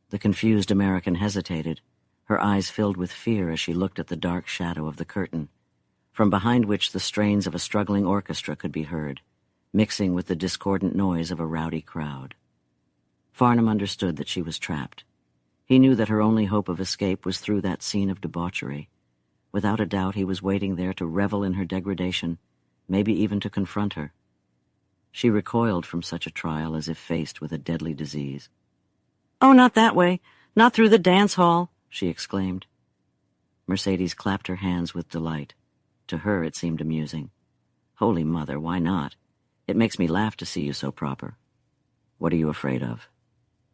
Speaker 1: The confused American hesitated, Her eyes filled with fear as she looked at the dark shadow of the curtain, from behind which the strains of a struggling orchestra could be heard, mixing with the discordant noise of a rowdy crowd. Farnham understood that she was trapped. He knew that her only hope of escape was through that scene of debauchery. Without a doubt, he was waiting there to revel in her degradation, maybe even to confront her. She recoiled from such a trial as if faced with a deadly disease. "Oh, not that way! Not through the dance hall!" she exclaimed. Mercedes clapped her hands with delight. To her it seemed amusing. "Holy Mother, why not? It makes me laugh to see you so proper. What are you afraid of?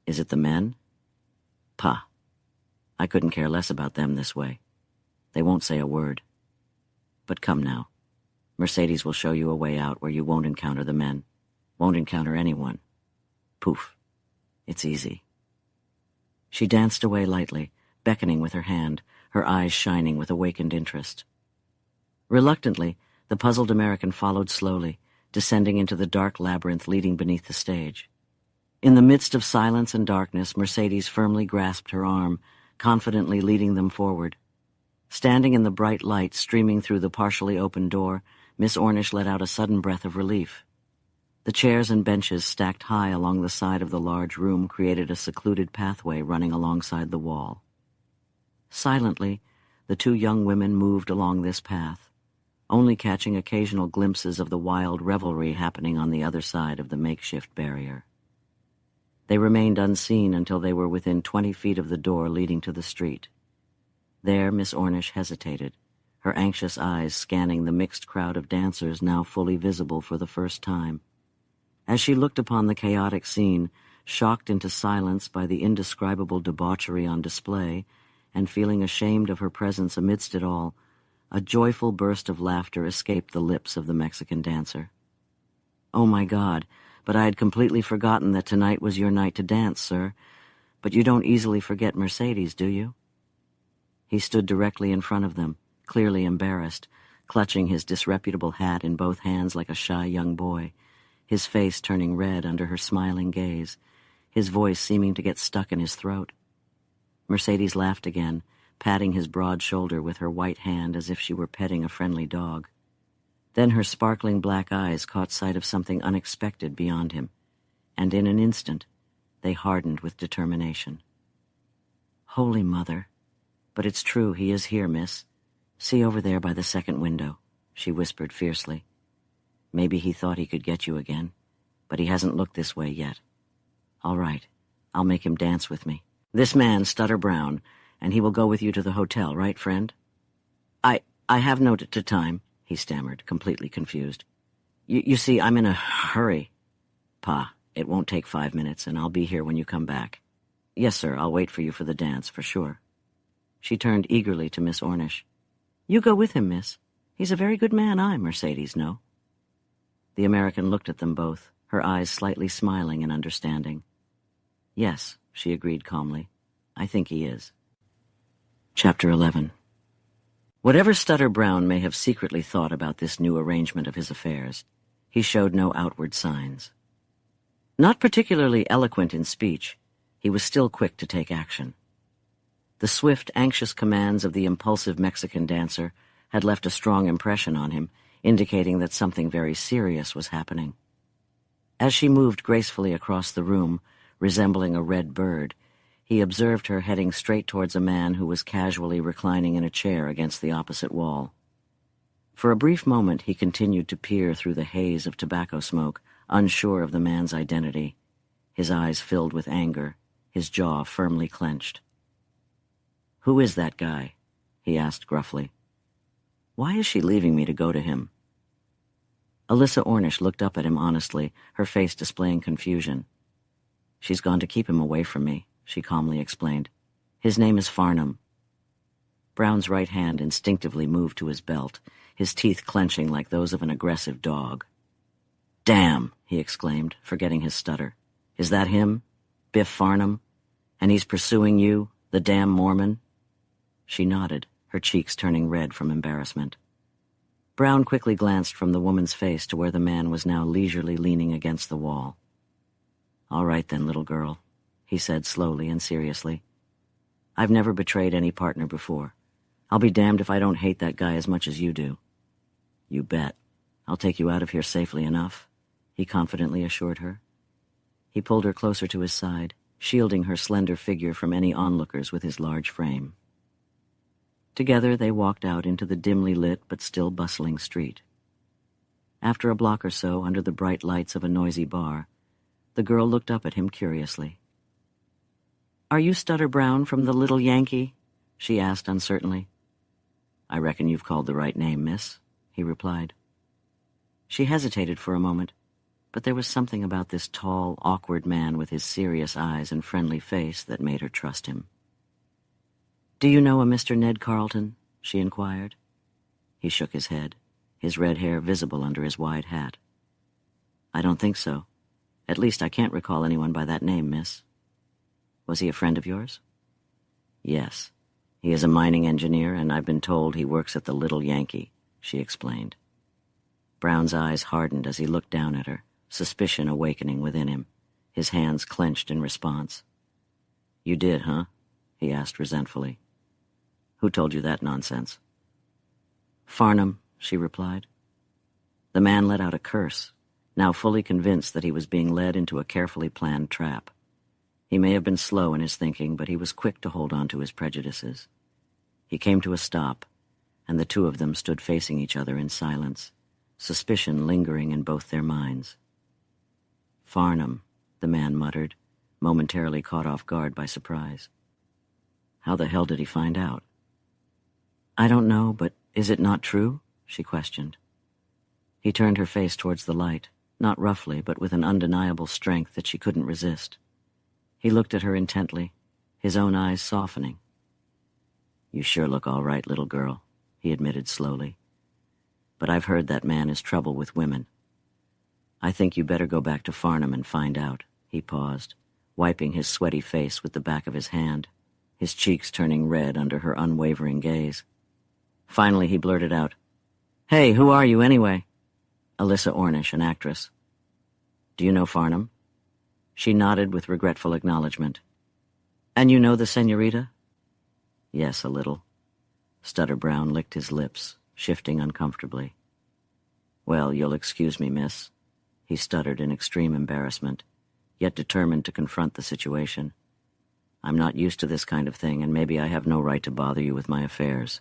Speaker 1: Is it the men? Pah! I couldn't care less about them this way. They won't say a word. But come now. Mercedes will show you a way out where you won't encounter the men, won't encounter anyone. Poof. It's easy." She danced away lightly, beckoning with her hand, her eyes shining with awakened interest. Reluctantly, the puzzled American followed slowly, descending into the dark labyrinth leading beneath the stage. In the midst of silence and darkness, Mercedes firmly grasped her arm, confidently leading them forward. Standing in the bright light streaming through the partially open door, Miss Ornish let out a sudden breath of relief. The chairs and benches stacked high along the side of the large room created a secluded pathway running alongside the wall. Silently, the two young women moved along this path, only catching occasional glimpses of the wild revelry happening on the other side of the makeshift barrier. They remained unseen until they were within 20 feet of the door leading to the street. There Miss Ornish hesitated, her anxious eyes scanning the mixed crowd of dancers now fully visible for the first time. As she looked upon the chaotic scene, shocked into silence by the indescribable debauchery on display, and feeling ashamed of her presence amidst it all, a joyful burst of laughter escaped the lips of the Mexican dancer. "Oh, my God, but I had completely forgotten that tonight was your night to dance, sir. But you don't easily forget Mercedes, do you?" He stood directly in front of them, clearly embarrassed, clutching his disreputable hat in both hands like a shy young boy, his face turning red under her smiling gaze, his voice seeming to get stuck in his throat. Mercedes laughed again, patting his broad shoulder with her white hand as if she were petting a friendly dog. Then her sparkling black eyes caught sight of something unexpected beyond him, and in an instant they hardened with determination. "Holy Mother! But it's true, he is here, miss. See over there by the second window," she whispered fiercely. "Maybe he thought he could get you again, but he hasn't looked this way yet. All right, I'll make him dance with me. This man, Stutter Brown, and he will go with you to the hotel, right, friend?" I have no time," he stammered, completely confused. You see, I'm in a hurry." "Pa, it won't take 5 minutes, and I'll be here when you come back." "Yes, sir, I'll wait for you for the dance, for sure." She turned eagerly to Miss Ornish. "You go with him, miss. He's a very good man, Mercedes, no?" The American looked at them both, her eyes slightly smiling in understanding. "Yes," she agreed calmly. "I think he is." Chapter 11. Whatever Stutter Brown may have secretly thought about this new arrangement of his affairs, he showed no outward signs. Not particularly eloquent in speech, he was still quick to take action. The swift, anxious commands of the impulsive Mexican dancer had left a strong impression on him, indicating that something very serious was happening. As she moved gracefully across the room, resembling a red bird, he observed her heading straight towards a man who was casually reclining in a chair against the opposite wall. For a brief moment he continued to peer through the haze of tobacco smoke, unsure of the man's identity, his eyes filled with anger, his jaw firmly clenched. "Who is that guy?" he asked gruffly. "Why is she leaving me to go to him?" Alyssa Ornish looked up at him honestly, her face displaying confusion. "She's gone to keep him away from me," she calmly explained. "His name is Farnham." Brown's right hand instinctively moved to his belt, his teeth clenching like those of an aggressive dog. "Damn!" he exclaimed, forgetting his stutter. "Is that him? Biff Farnham? And he's pursuing you, the damn Mormon?" She nodded, her cheeks turning red from embarrassment. Brown quickly glanced from the woman's face to where the man was now leisurely leaning against the wall. "All right then, little girl," he said slowly and seriously. I've never betrayed any partner before. I'll be damned if I don't hate that guy as much as you do." "You bet. I'll take you out of here safely enough," he confidently assured her. He pulled her closer to his side, shielding her slender figure from any onlookers with his large frame. Together they walked out into the dimly lit but still bustling street. After a block or so, under the bright lights of a noisy bar, the girl looked up at him curiously. "Are you Stutter Brown from the Little Yankee?" she asked uncertainly. "I reckon you've called the right name, miss," he replied. She hesitated for a moment, but there was something about this tall, awkward man with his serious eyes and friendly face that made her trust him. "Do you know a Mr. Ned Carleton?" she inquired. He shook his head, his red hair visible under his wide hat. "I don't think so. At least I can't recall anyone by that name, miss." "Was he a friend of yours?" "Yes. He is a mining engineer, and I've been told he works at the Little Yankee," she explained. Brown's eyes hardened as he looked down at her, suspicion awakening within him, his hands clenched in response. "You did, huh?" he asked resentfully. "Who told you that nonsense?" "Farnham," she replied. The man let out a curse, now fully convinced that he was being led into a carefully planned trap. He may have been slow in his thinking, but he was quick to hold on to his prejudices. He came to a stop, and the two of them stood facing each other in silence, suspicion lingering in both their minds. "Farnham," the man muttered, momentarily caught off guard by surprise. "How the hell did he find out?" "I don't know, but is it not true?" she questioned. He turned her face towards the light, not roughly, but with an undeniable strength that she couldn't resist. He looked at her intently, his own eyes softening. "You sure look all right, little girl," he admitted slowly. "But I've heard that man is trouble with women. I think you better go back to Farnham and find out." He paused, wiping his sweaty face with the back of his hand, his cheeks turning red under her unwavering gaze. Finally he blurted out, "Hey, who are you anyway?" "Alyssa Ornish, an actress." "Do you know Farnham?" She nodded with regretful acknowledgement. "And you know the senorita?" "Yes, a little." Stutter Brown licked his lips, shifting uncomfortably. "Well, you'll excuse me, miss," he stuttered in extreme embarrassment, yet determined to confront the situation. "I'm not used to this kind of thing, and maybe I have no right to bother you with my affairs.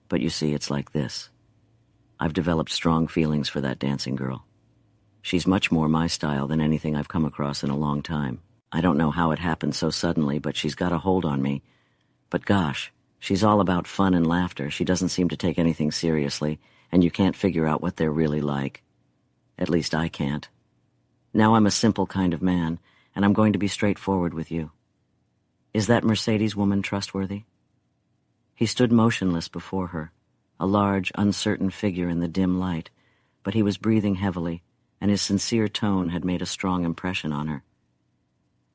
Speaker 1: But you see, it's like this. I've developed strong feelings for that dancing girl. She's much more my style than anything I've come across in a long time. I don't know how it happened so suddenly, but she's got a hold on me. But gosh, she's all about fun and laughter. She doesn't seem to take anything seriously, and you can't figure out what they're really like. At least I can't. Now I'm a simple kind of man, and I'm going to be straightforward with you. Is that Mercedes woman trustworthy?" He stood motionless before her, a large, uncertain figure in the dim light, but he was breathing heavily, and his sincere tone had made a strong impression on her.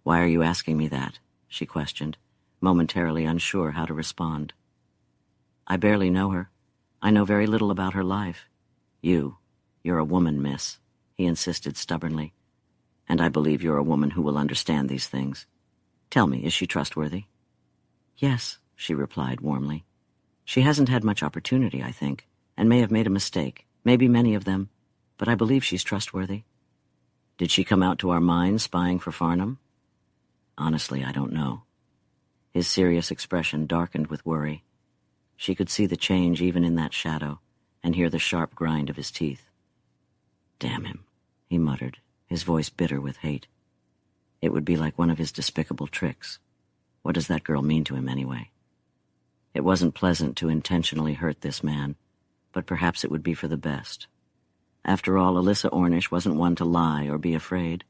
Speaker 1: "Why are you asking me that?" she questioned, momentarily unsure how to respond. "I barely know her. I know very little about her life. You're a woman, miss," he insisted stubbornly. "And I believe you're a woman who will understand these things. Tell me, is she trustworthy?" "Yes," she replied warmly. "She hasn't had much opportunity, I think, and may have made a mistake, maybe many of them, but I believe she's trustworthy." "Did she come out to our mine spying for Farnham?" "Honestly, I don't know." His serious expression darkened with worry. She could see the change even in that shadow, and hear the sharp grind of his teeth. "Damn him," he muttered, his voice bitter with hate. It would be like one of his despicable tricks. What does that girl mean to him anyway? It wasn't pleasant to intentionally hurt this man, but perhaps it would be for the best. After all, Alyssa Ornish wasn't one to lie or be afraid.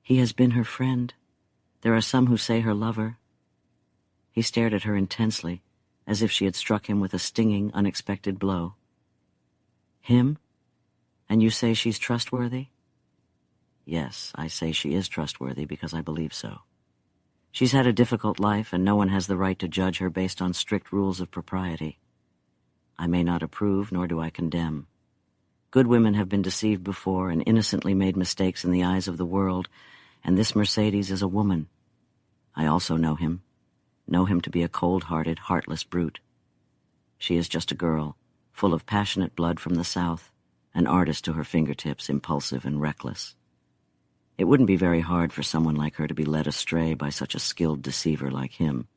Speaker 1: "He has been her friend. There are some who say her lover." He stared at her intensely, as if she had struck him with a stinging, unexpected blow. "Him? And you say she's trustworthy?" "Yes, I say she is trustworthy because I believe so. She's had a difficult life, and no one has the right to judge her based on strict rules of propriety. I may not approve, nor do I condemn. Good women have been deceived before and innocently made mistakes in the eyes of the world, and this Mercedes is a woman. I also know him. know him to be a cold-hearted, heartless brute. She is just a girl, full of passionate blood from the South, an artist to her fingertips, impulsive and reckless. It wouldn't be very hard for someone like her to be led astray by such a skilled deceiver like him.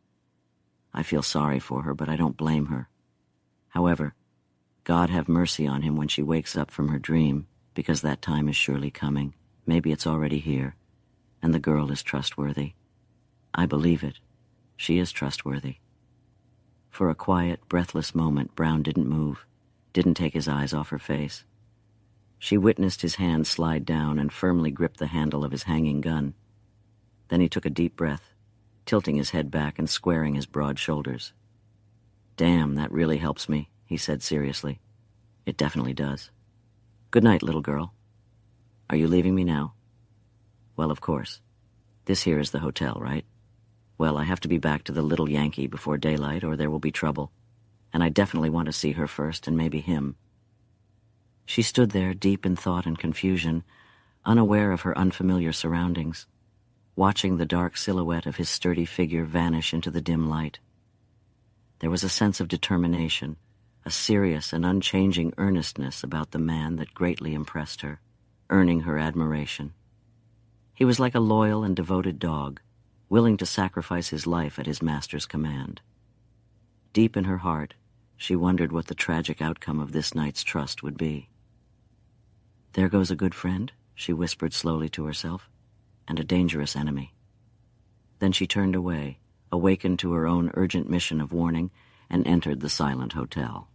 Speaker 1: I feel sorry for her, but I don't blame her. However, God have mercy on him when she wakes up from her dream, because that time is surely coming. Maybe it's already here, and the girl is trustworthy. I believe it. She is trustworthy. For a quiet, breathless moment, Brown didn't move, didn't take his eyes off her face. She witnessed his hand slide down and firmly grip the handle of his hanging gun. Then he took a deep breath, tilting his head back and squaring his broad shoulders. "Damn, that really helps me," he said seriously. "It definitely does. Good night, little girl. Are you leaving me now?" "Well, of course. This here is the hotel, right? Well, I have to be back to the Little Yankee before daylight or there will be trouble. And I definitely want to see her first and maybe him." She stood there, deep in thought and confusion, unaware of her unfamiliar surroundings, watching the dark silhouette of his sturdy figure vanish into the dim light. There was a sense of determination, a serious and unchanging earnestness about the man that greatly impressed her, earning her admiration. He was like a loyal and devoted dog, willing to sacrifice his life at his master's command. Deep in her heart, she wondered what the tragic outcome of this night's trust would be. "There goes a good friend," she whispered slowly to herself, "and a dangerous enemy." Then she turned away, awakened to her own urgent mission of warning, and entered the silent hotel.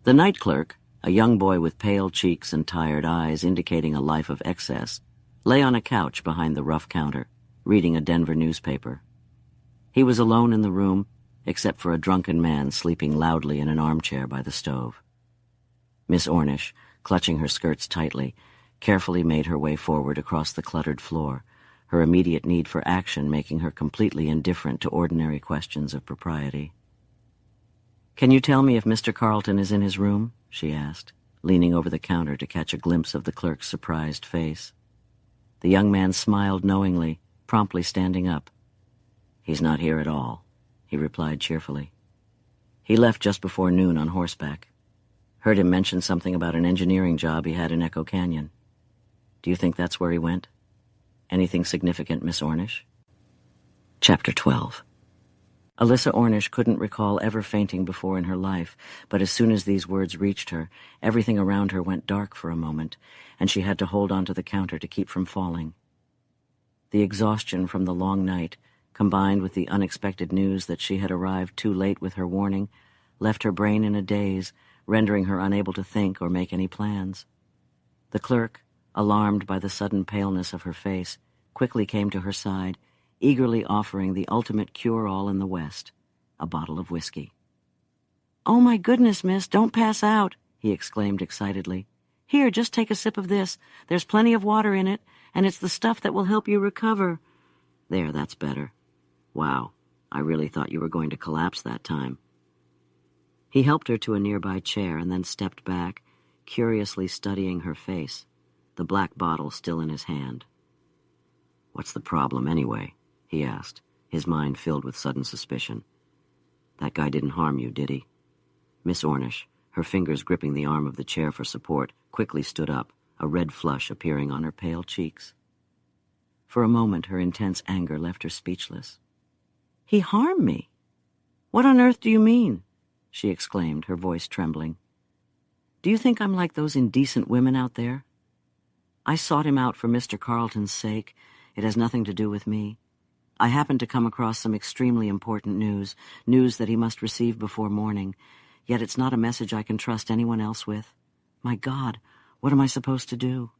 Speaker 1: The night clerk, a young boy with pale cheeks and tired eyes indicating a life of excess, lay on a couch behind the rough counter, reading a Denver newspaper. He was alone in the room, except for a drunken man sleeping loudly in an armchair by the stove. Miss Ornish, clutching her skirts tightly, carefully made her way forward across the cluttered floor, her immediate need for action making her completely indifferent to ordinary questions of propriety. "Can you tell me if Mr. Carlton is in his room?" she asked, leaning over the counter to catch a glimpse of the clerk's surprised face. The young man smiled knowingly, promptly standing up. "He's not here at all," he replied cheerfully. "He left just before noon on horseback. Heard him mention something about an engineering job he had in Echo Canyon. Do you think that's where he went? Anything significant, Miss Ornish?" Chapter 12. Alyssa Ornish couldn't recall ever fainting before in her life, but as soon as these words reached her, everything around her went dark for a moment, and she had to hold onto the counter to keep from falling. The exhaustion from the long night, combined with the unexpected news that she had arrived too late with her warning, left her brain in a daze, rendering her unable to think or make any plans. The clerk, alarmed by the sudden paleness of her face, quickly came to her side, eagerly offering the ultimate cure-all in the West, a bottle of whiskey. "Oh, my goodness, miss, don't pass out," he exclaimed excitedly. "Here, just take a sip of this. There's plenty of water in it, and it's the stuff that will help you recover." "There, that's better. Wow, I really thought you were going to collapse that time." He helped her to a nearby chair and then stepped back, curiously studying her face, the black bottle still in his hand. "What's the problem, anyway?" he asked, his mind filled with sudden suspicion. "That guy didn't harm you, did he?" Miss Ornish, her fingers gripping the arm of the chair for support, quickly stood up, a red flush appearing on her pale cheeks. For a moment, her intense anger left her speechless. "He harmed me? What on earth do you mean?" she exclaimed, her voice trembling. "Do you think I'm like those indecent women out there? I sought him out for Mr. Carlton's sake. It has nothing to do with me. I happened to come across some extremely important news that he must receive before morning, yet it's not a message I can trust anyone else with. My God, what am I supposed to do?"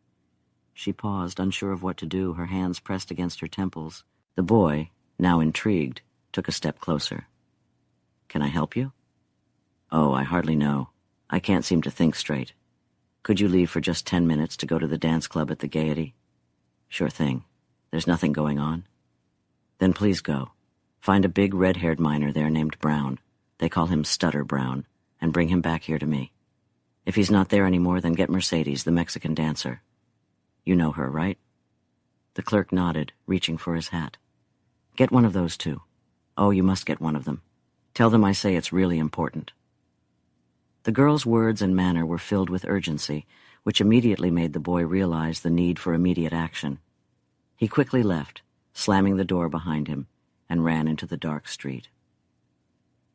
Speaker 1: She paused, unsure of what to do, her hands pressed against her temples. The boy, now intrigued, took a step closer. "Can I help you?" "Oh, I hardly know. I can't seem to think straight. Could you leave for just 10 minutes to go to the dance club at the Gaiety?" "Sure thing. There's nothing going on?" "Then please go. Find a big red-haired miner there named Brown. They call him Stutter Brown, and bring him back here to me. If he's not there anymore, then get Mercedes, the Mexican dancer. You know her, right?" The clerk nodded, reaching for his hat. "Get one of those two. Oh, you must get one of them. Tell them I say it's really important." The girl's words and manner were filled with urgency, which immediately made the boy realize the need for immediate action. He quickly left, slamming the door behind him, and ran into the dark street.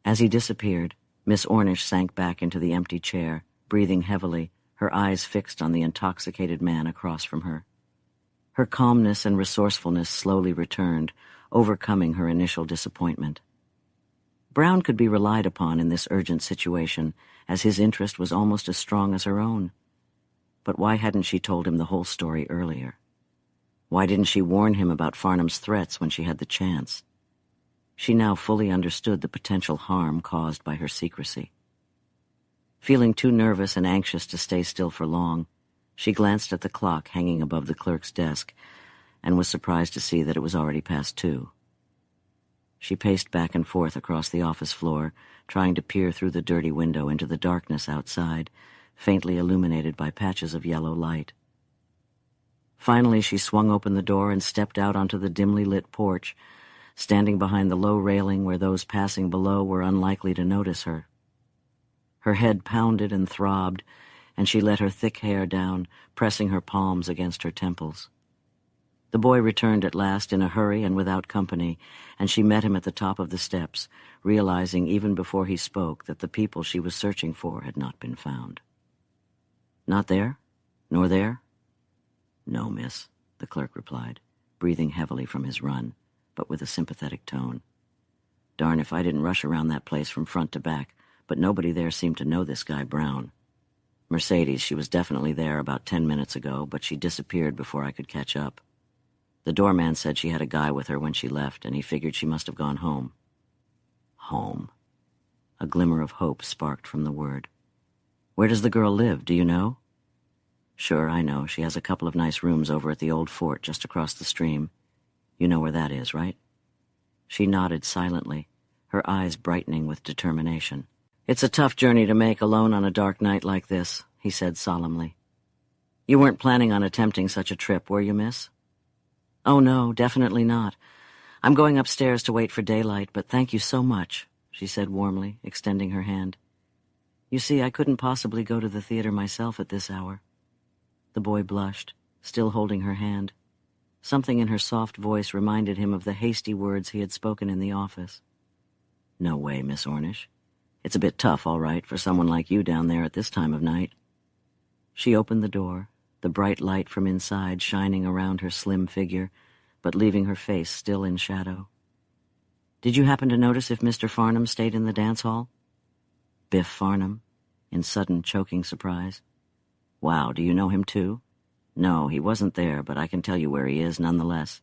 Speaker 1: As he disappeared, Miss Ornish sank back into the empty chair, breathing heavily, her eyes fixed on the intoxicated man across from her. Her calmness and resourcefulness slowly returned, overcoming her initial disappointment. Brown could be relied upon in this urgent situation, as his interest was almost as strong as her own. But why hadn't she told him the whole story earlier? Why didn't she warn him about Farnham's threats when she had the chance? She now fully understood the potential harm caused by her secrecy. Feeling too nervous and anxious to stay still for long, she glanced at the clock hanging above the clerk's desk and was surprised to see that it was already past 2. She paced back and forth across the office floor, trying to peer through the dirty window into the darkness outside, faintly illuminated by patches of yellow light. Finally, she swung open the door and stepped out onto the dimly lit porch, standing behind the low railing where those passing below were unlikely to notice her. Her head pounded and throbbed, and she let her thick hair down, pressing her palms against her temples. The boy returned at last in a hurry and without company, and she met him at the top of the steps, realizing even before he spoke that the people she was searching for had not been found. "Not there? Nor there?" "No, miss," the clerk replied, breathing heavily from his run, but with a sympathetic tone. "Darn if I didn't rush around that place from front to back, but nobody there seemed to know this guy Brown. Mercedes, she was definitely there about 10 minutes ago, but she disappeared before I could catch up. The doorman said she had a guy with her when she left, and he figured she must have gone home." Home. A glimmer of hope sparked from the word. "Where does the girl live, do you know?" "Sure, I know. She has a couple of nice rooms over at the old fort just across the stream. You know where that is, right?" She nodded silently, her eyes brightening with determination. "It's a tough journey to make alone on a dark night like this," he said solemnly. "You weren't planning on attempting such a trip, were you, miss?" "Oh, no, definitely not. I'm going upstairs to wait for daylight, but thank you so much," she said warmly, extending her hand. "You see, I couldn't possibly go to the theater myself at this hour." The boy blushed, still holding her hand. Something in her soft voice reminded him of the hasty words he had spoken in the office. "No way, Miss Ornish. It's a bit tough, all right, for someone like you down there at this time of night." She opened the door, the bright light from inside shining around her slim figure, but leaving her face still in shadow. "Did you happen to notice if Mr. Farnham stayed in the dance hall?" Biff Farnham, in sudden choking surprise. "Wow, do you know him too?" "No, he wasn't there, but I can tell you where he is nonetheless.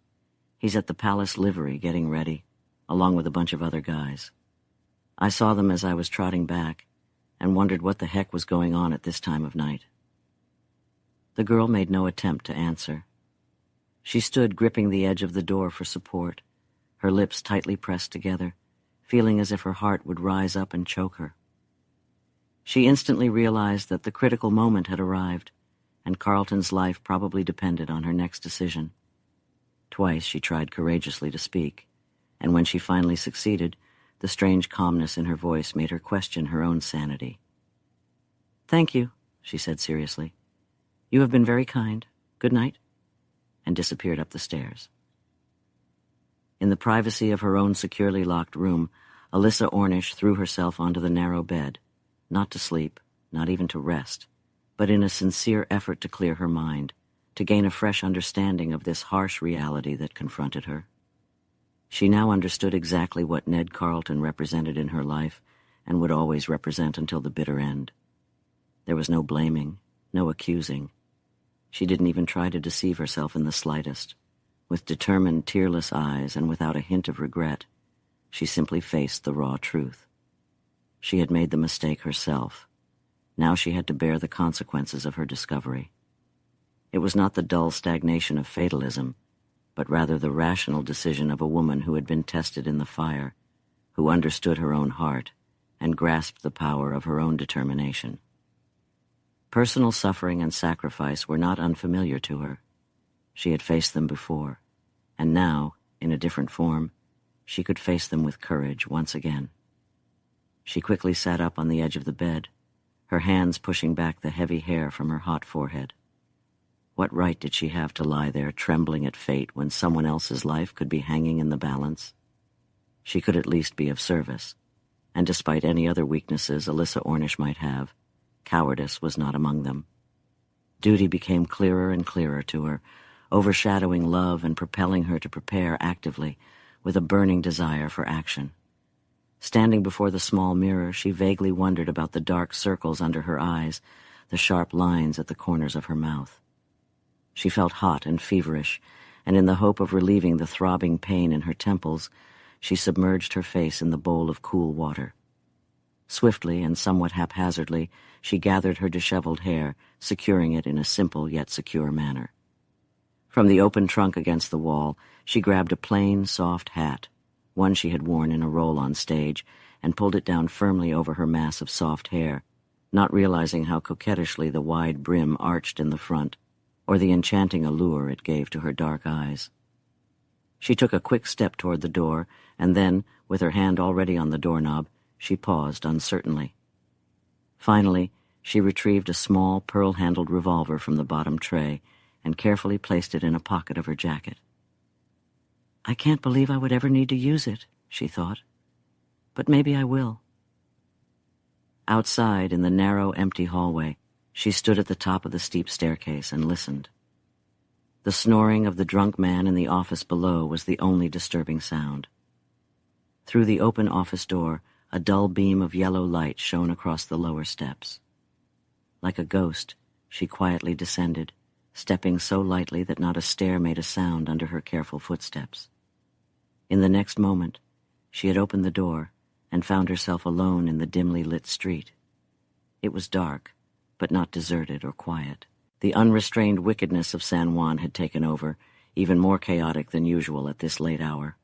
Speaker 1: He's at the Palace Livery getting ready, along with a bunch of other guys. I saw them as I was trotting back, and wondered what the heck was going on at this time of night." The girl made no attempt to answer. She stood gripping the edge of the door for support, her lips tightly pressed together, feeling as if her heart would rise up and choke her. She instantly realized that the critical moment had arrived, and Carlton's life probably depended on her next decision. Twice she tried courageously to speak, and when she finally succeeded, the strange calmness in her voice made her question her own sanity. "Thank you," she said seriously. "You have been very kind. Good night," and disappeared up the stairs. In the privacy of her own securely locked room, Alyssa Ornish threw herself onto the narrow bed, not to sleep, not even to rest, but in a sincere effort to clear her mind, to gain a fresh understanding of this harsh reality that confronted her. She now understood exactly what Ned Carlton represented in her life and would always represent until the bitter end. There was no blaming, no accusing. She didn't even try to deceive herself in the slightest. With determined, tearless eyes and without a hint of regret, she simply faced the raw truth. She had made the mistake herself. Now she had to bear the consequences of her discovery. It was not the dull stagnation of fatalism, but rather the rational decision of a woman who had been tested in the fire, who understood her own heart and grasped the power of her own determination. Personal suffering and sacrifice were not unfamiliar to her. She had faced them before, and now, in a different form, she could face them with courage once again. She quickly sat up on the edge of the bed, her hands pushing back the heavy hair from her hot forehead. What right did she have to lie there trembling at fate when someone else's life could be hanging in the balance? She could at least be of service, and despite any other weaknesses Alyssa Ornish might have, cowardice was not among them. Duty became clearer and clearer to her, overshadowing love and propelling her to prepare actively, with a burning desire for action. Standing before the small mirror, she vaguely wondered about the dark circles under her eyes, the sharp lines at the corners of her mouth. She felt hot and feverish, and in the hope of relieving the throbbing pain in her temples, she submerged her face in the bowl of cool water. Swiftly and somewhat haphazardly, she gathered her disheveled hair, securing it in a simple yet secure manner. From the open trunk against the wall, she grabbed a plain, soft hat, one she had worn in a role on stage, and pulled it down firmly over her mass of soft hair, not realizing how coquettishly the wide brim arched in the front, or the enchanting allure it gave to her dark eyes. She took a quick step toward the door, and then, with her hand already on the doorknob, she paused uncertainly. Finally, she retrieved a small, pearl-handled revolver from the bottom tray and carefully placed it in a pocket of her jacket. "I can't believe I would ever need to use it," she thought. "But maybe I will." Outside, in the narrow, empty hallway, she stood at the top of the steep staircase and listened. The snoring of the drunk man in the office below was the only disturbing sound. Through the open office door, a dull beam of yellow light shone across the lower steps. Like a ghost, she quietly descended, stepping so lightly that not a stair made a sound under her careful footsteps. In the next moment, she had opened the door and found herself alone in the dimly lit street. It was dark, but not deserted or quiet. The unrestrained wickedness of San Juan had taken over, even more chaotic than usual at this late hour.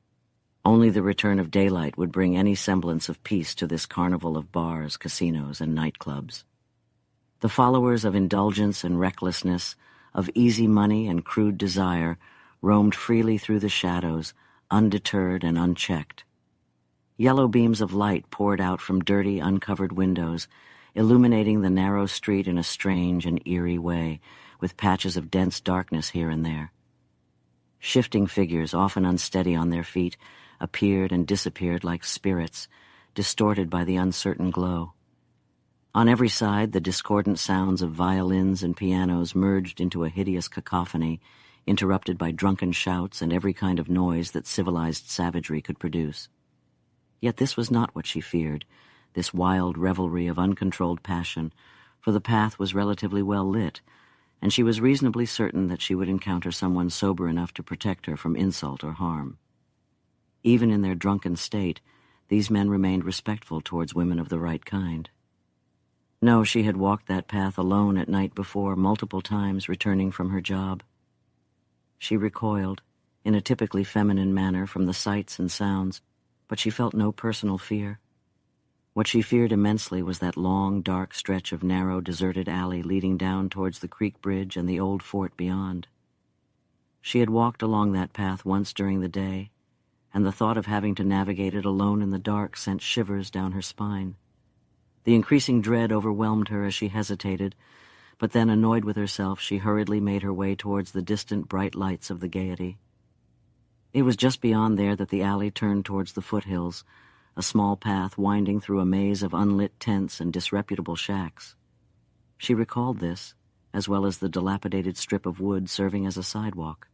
Speaker 1: Only the return of daylight would bring any semblance of peace to this carnival of bars, casinos, and nightclubs. The followers of indulgence and recklessness, of easy money and crude desire, roamed freely through the shadows, undeterred and unchecked. Yellow beams of light poured out from dirty, uncovered windows, illuminating the narrow street in a strange and eerie way, with patches of dense darkness here and there. Shifting figures, often unsteady on their feet, appeared and disappeared like spirits, distorted by the uncertain glow. On every side, the discordant sounds of violins and pianos merged into a hideous cacophony, interrupted by drunken shouts and every kind of noise that civilized savagery could produce. Yet this was not what she feared, this wild revelry of uncontrolled passion, for the path was relatively well lit, and she was reasonably certain that she would encounter someone sober enough to protect her from insult or harm. Even in their drunken state, these men remained respectful towards women of the right kind. No, she had walked that path alone at night before, multiple times returning from her job. She recoiled, in a typically feminine manner, from the sights and sounds, but she felt no personal fear. What she feared immensely was that long, dark stretch of narrow, deserted alley leading down towards the creek bridge and the old fort beyond. She had walked along that path once during the day, and the thought of having to navigate it alone in the dark sent shivers down her spine. The increasing dread overwhelmed her as she hesitated, but then, annoyed with herself, she hurriedly made her way towards the distant bright lights of the Gaiety. It was just beyond there that the alley turned towards the foothills, a small path winding through a maze of unlit tents and disreputable shacks. She recalled this, as well as the dilapidated strip of wood serving as a sidewalk.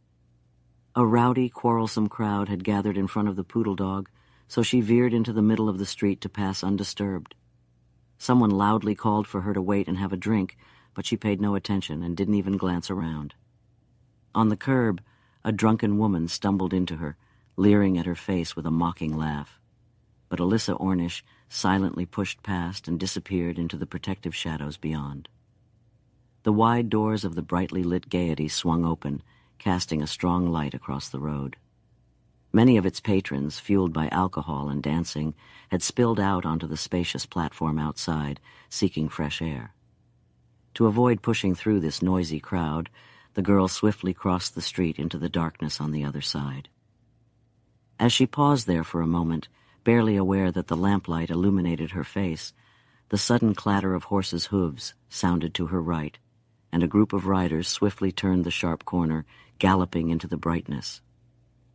Speaker 1: A rowdy, quarrelsome crowd had gathered in front of the Poodle Dog, so she veered into the middle of the street to pass undisturbed. Someone loudly called for her to wait and have a drink, but she paid no attention and didn't even glance around. On the curb, a drunken woman stumbled into her, leering at her face with a mocking laugh. But Alyssa Ornish silently pushed past and disappeared into the protective shadows beyond. The wide doors of the brightly lit Gaiety swung open, casting a strong light across the road. Many of its patrons, fueled by alcohol and dancing, had spilled out onto the spacious platform outside, seeking fresh air. To avoid pushing through this noisy crowd, the girl swiftly crossed the street into the darkness on the other side. As she paused there for a moment, barely aware that the lamplight illuminated her face, the sudden clatter of horses' hooves sounded to her right, and a group of riders swiftly turned the sharp corner, galloping into the brightness.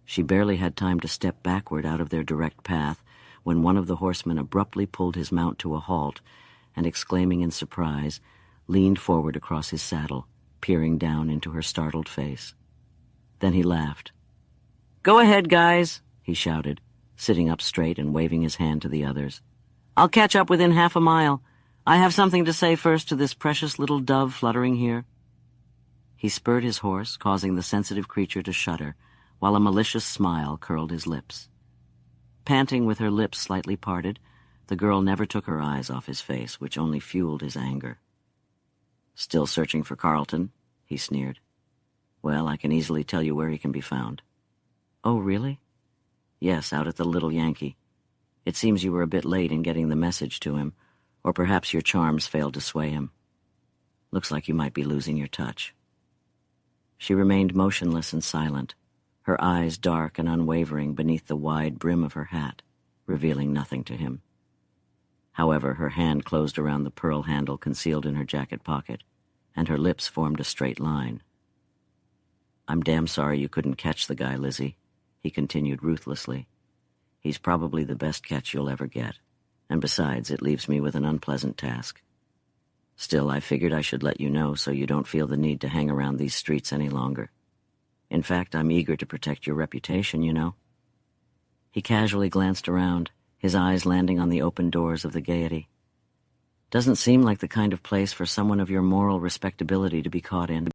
Speaker 1: She barely had time to step backward out of their direct path when one of the horsemen abruptly pulled his mount to a halt and, exclaiming in surprise, leaned forward across his saddle, peering down into her startled face. Then he laughed. "Go ahead, guys," he shouted, sitting up straight and waving his hand to the others. "I'll catch up within half a mile. I have something to say first to this precious little dove fluttering here." He spurred his horse, causing the sensitive creature to shudder, while a malicious smile curled his lips. Panting with her lips slightly parted, the girl never took her eyes off his face, which only fueled his anger. "Still searching for Carlton?" he sneered. "Well, I can easily tell you where he can be found." "Oh, really?" "Yes, out at the Little Yankee. It seems you were a bit late in getting the message to him, or perhaps your charms failed to sway him. Looks like you might be losing your touch." She remained motionless and silent, her eyes dark and unwavering beneath the wide brim of her hat, revealing nothing to him. However, her hand closed around the pearl handle concealed in her jacket pocket, and her lips formed a straight line. "I'm damn sorry you couldn't catch the guy, Lizzie," he continued ruthlessly. "He's probably the best catch you'll ever get, and besides, it leaves me with an unpleasant task. Still, I figured I should let you know so you don't feel the need to hang around these streets any longer. In fact, I'm eager to protect your reputation, you know." He casually glanced around, his eyes landing on the open doors of the Gaiety. "Doesn't seem like the kind of place for someone of your moral respectability to be caught in."